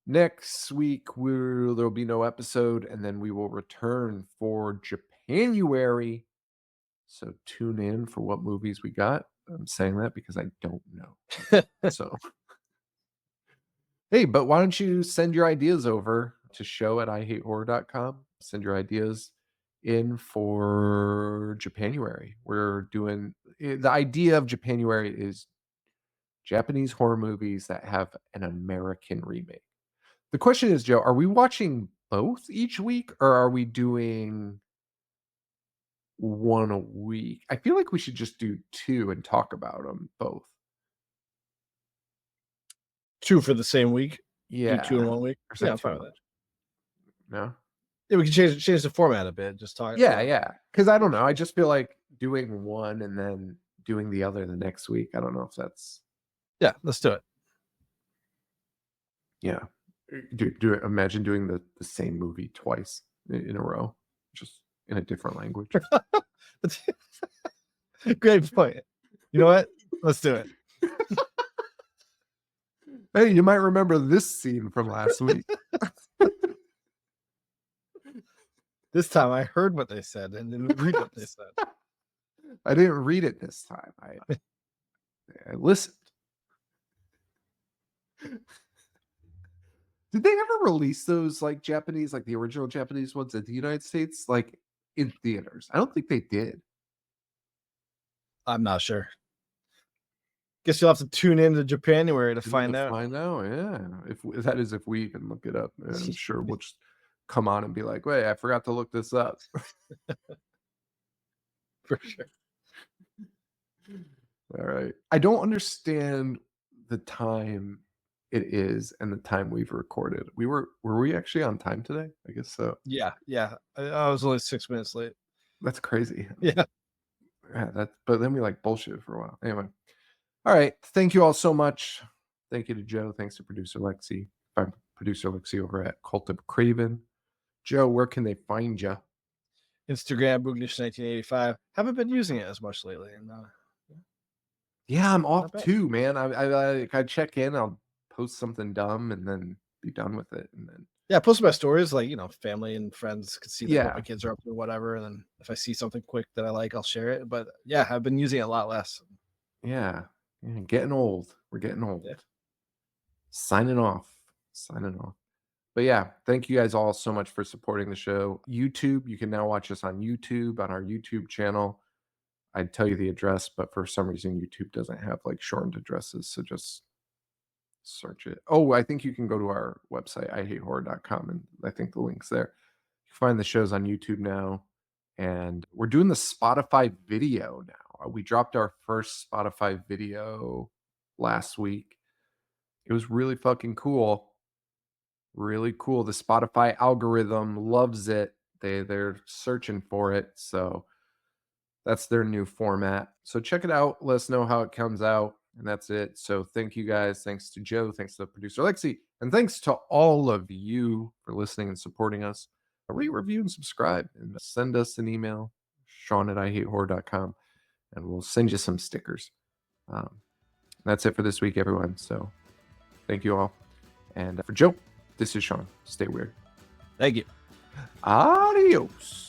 Next week, there'll be no episode, and then we will return for Japanuary. So tune in for what movies we got. I'm saying that because I don't know. So, hey, but why don't you send your ideas over to show@ihatehorror.com? Send your ideas in for Japanuary. We're doing the idea of Japanuary is Japanese horror movies that have an American remake. The question is, Joe, are we watching both each week or are we doing one a week? I feel like we should just do two and talk about them both. 2 for the same week. Do 2 in Yeah. 1 week. Or is Yeah, that I'm too fine with that. much? No? Yeah, we can change the format a bit. Just talk. Yeah, yeah. Because I don't know. I just feel like doing one and then doing the other the next week. I don't know if that's Yeah, let's do it. yeah. Do it. Imagine doing the same movie twice in a row, just in a different language. Great point. You know what? Let's do it. Hey, you might remember this scene from last week. This time I heard what they said and didn't read what they said. I didn't read it this time. I listened. Did they ever release those like Japanese, like the original Japanese ones in the United States, like in theaters? I don't think they did. I'm not sure. Guess you'll have to tune in to Japanuary to We need find to out. find out, yeah. If we even look it up, I'm sure we'll just come on and be like, "Wait, I forgot to look this up." For sure. All right. I don't understand the time it is and the time we've recorded. Were we actually on time today? I guess so. Yeah, yeah. I was only 6 minutes late. That's crazy. Yeah. Yeah, but then we like bullshit for a while. Anyway. All right. Thank you all so much. Thank you to Joe. Thanks to producer Lexi. I'm producer Lexi over at Cult of Craven. Joe, where can they find you? Instagram, Boognish1985. Haven't been using it as much lately. And Yeah, I'm off bad. too, man. I check in, I'll post something dumb and then be done with it. And then yeah, I post my stories like, family and friends could see like, what yeah, my kids are up to, whatever. And then if I see something quick that I like, I'll share it. But yeah, I've been using it a lot less. yeah, getting old. We're getting old. Yeah. Signing off. Signing off. But yeah, thank you guys all so much for supporting the show. YouTube, you can now watch us on YouTube, on our YouTube channel. I'd tell you the address, but for some reason, YouTube doesn't have like shortened addresses. So just search it. Oh, I think you can go to our website, ihatehorror.com, and I think the link's there. You can find the shows on YouTube now. And we're doing the Spotify video now. We dropped our first Spotify video last week. It was really fucking cool. Really cool. The Spotify algorithm loves it. They're searching for it. So that's their new format. So check it out. Let us know how it comes out. And that's it. So thank you guys. Thanks to Joe. Thanks to producer Lexi. And thanks to all of you for listening and supporting us. Rate, review, and subscribe. And send us an email, Sean@ihatehorror.com. And we'll send you some stickers. That's it for this week, everyone. So thank you all. And for Joe, this is Sean. Stay weird. Thank you. Adios.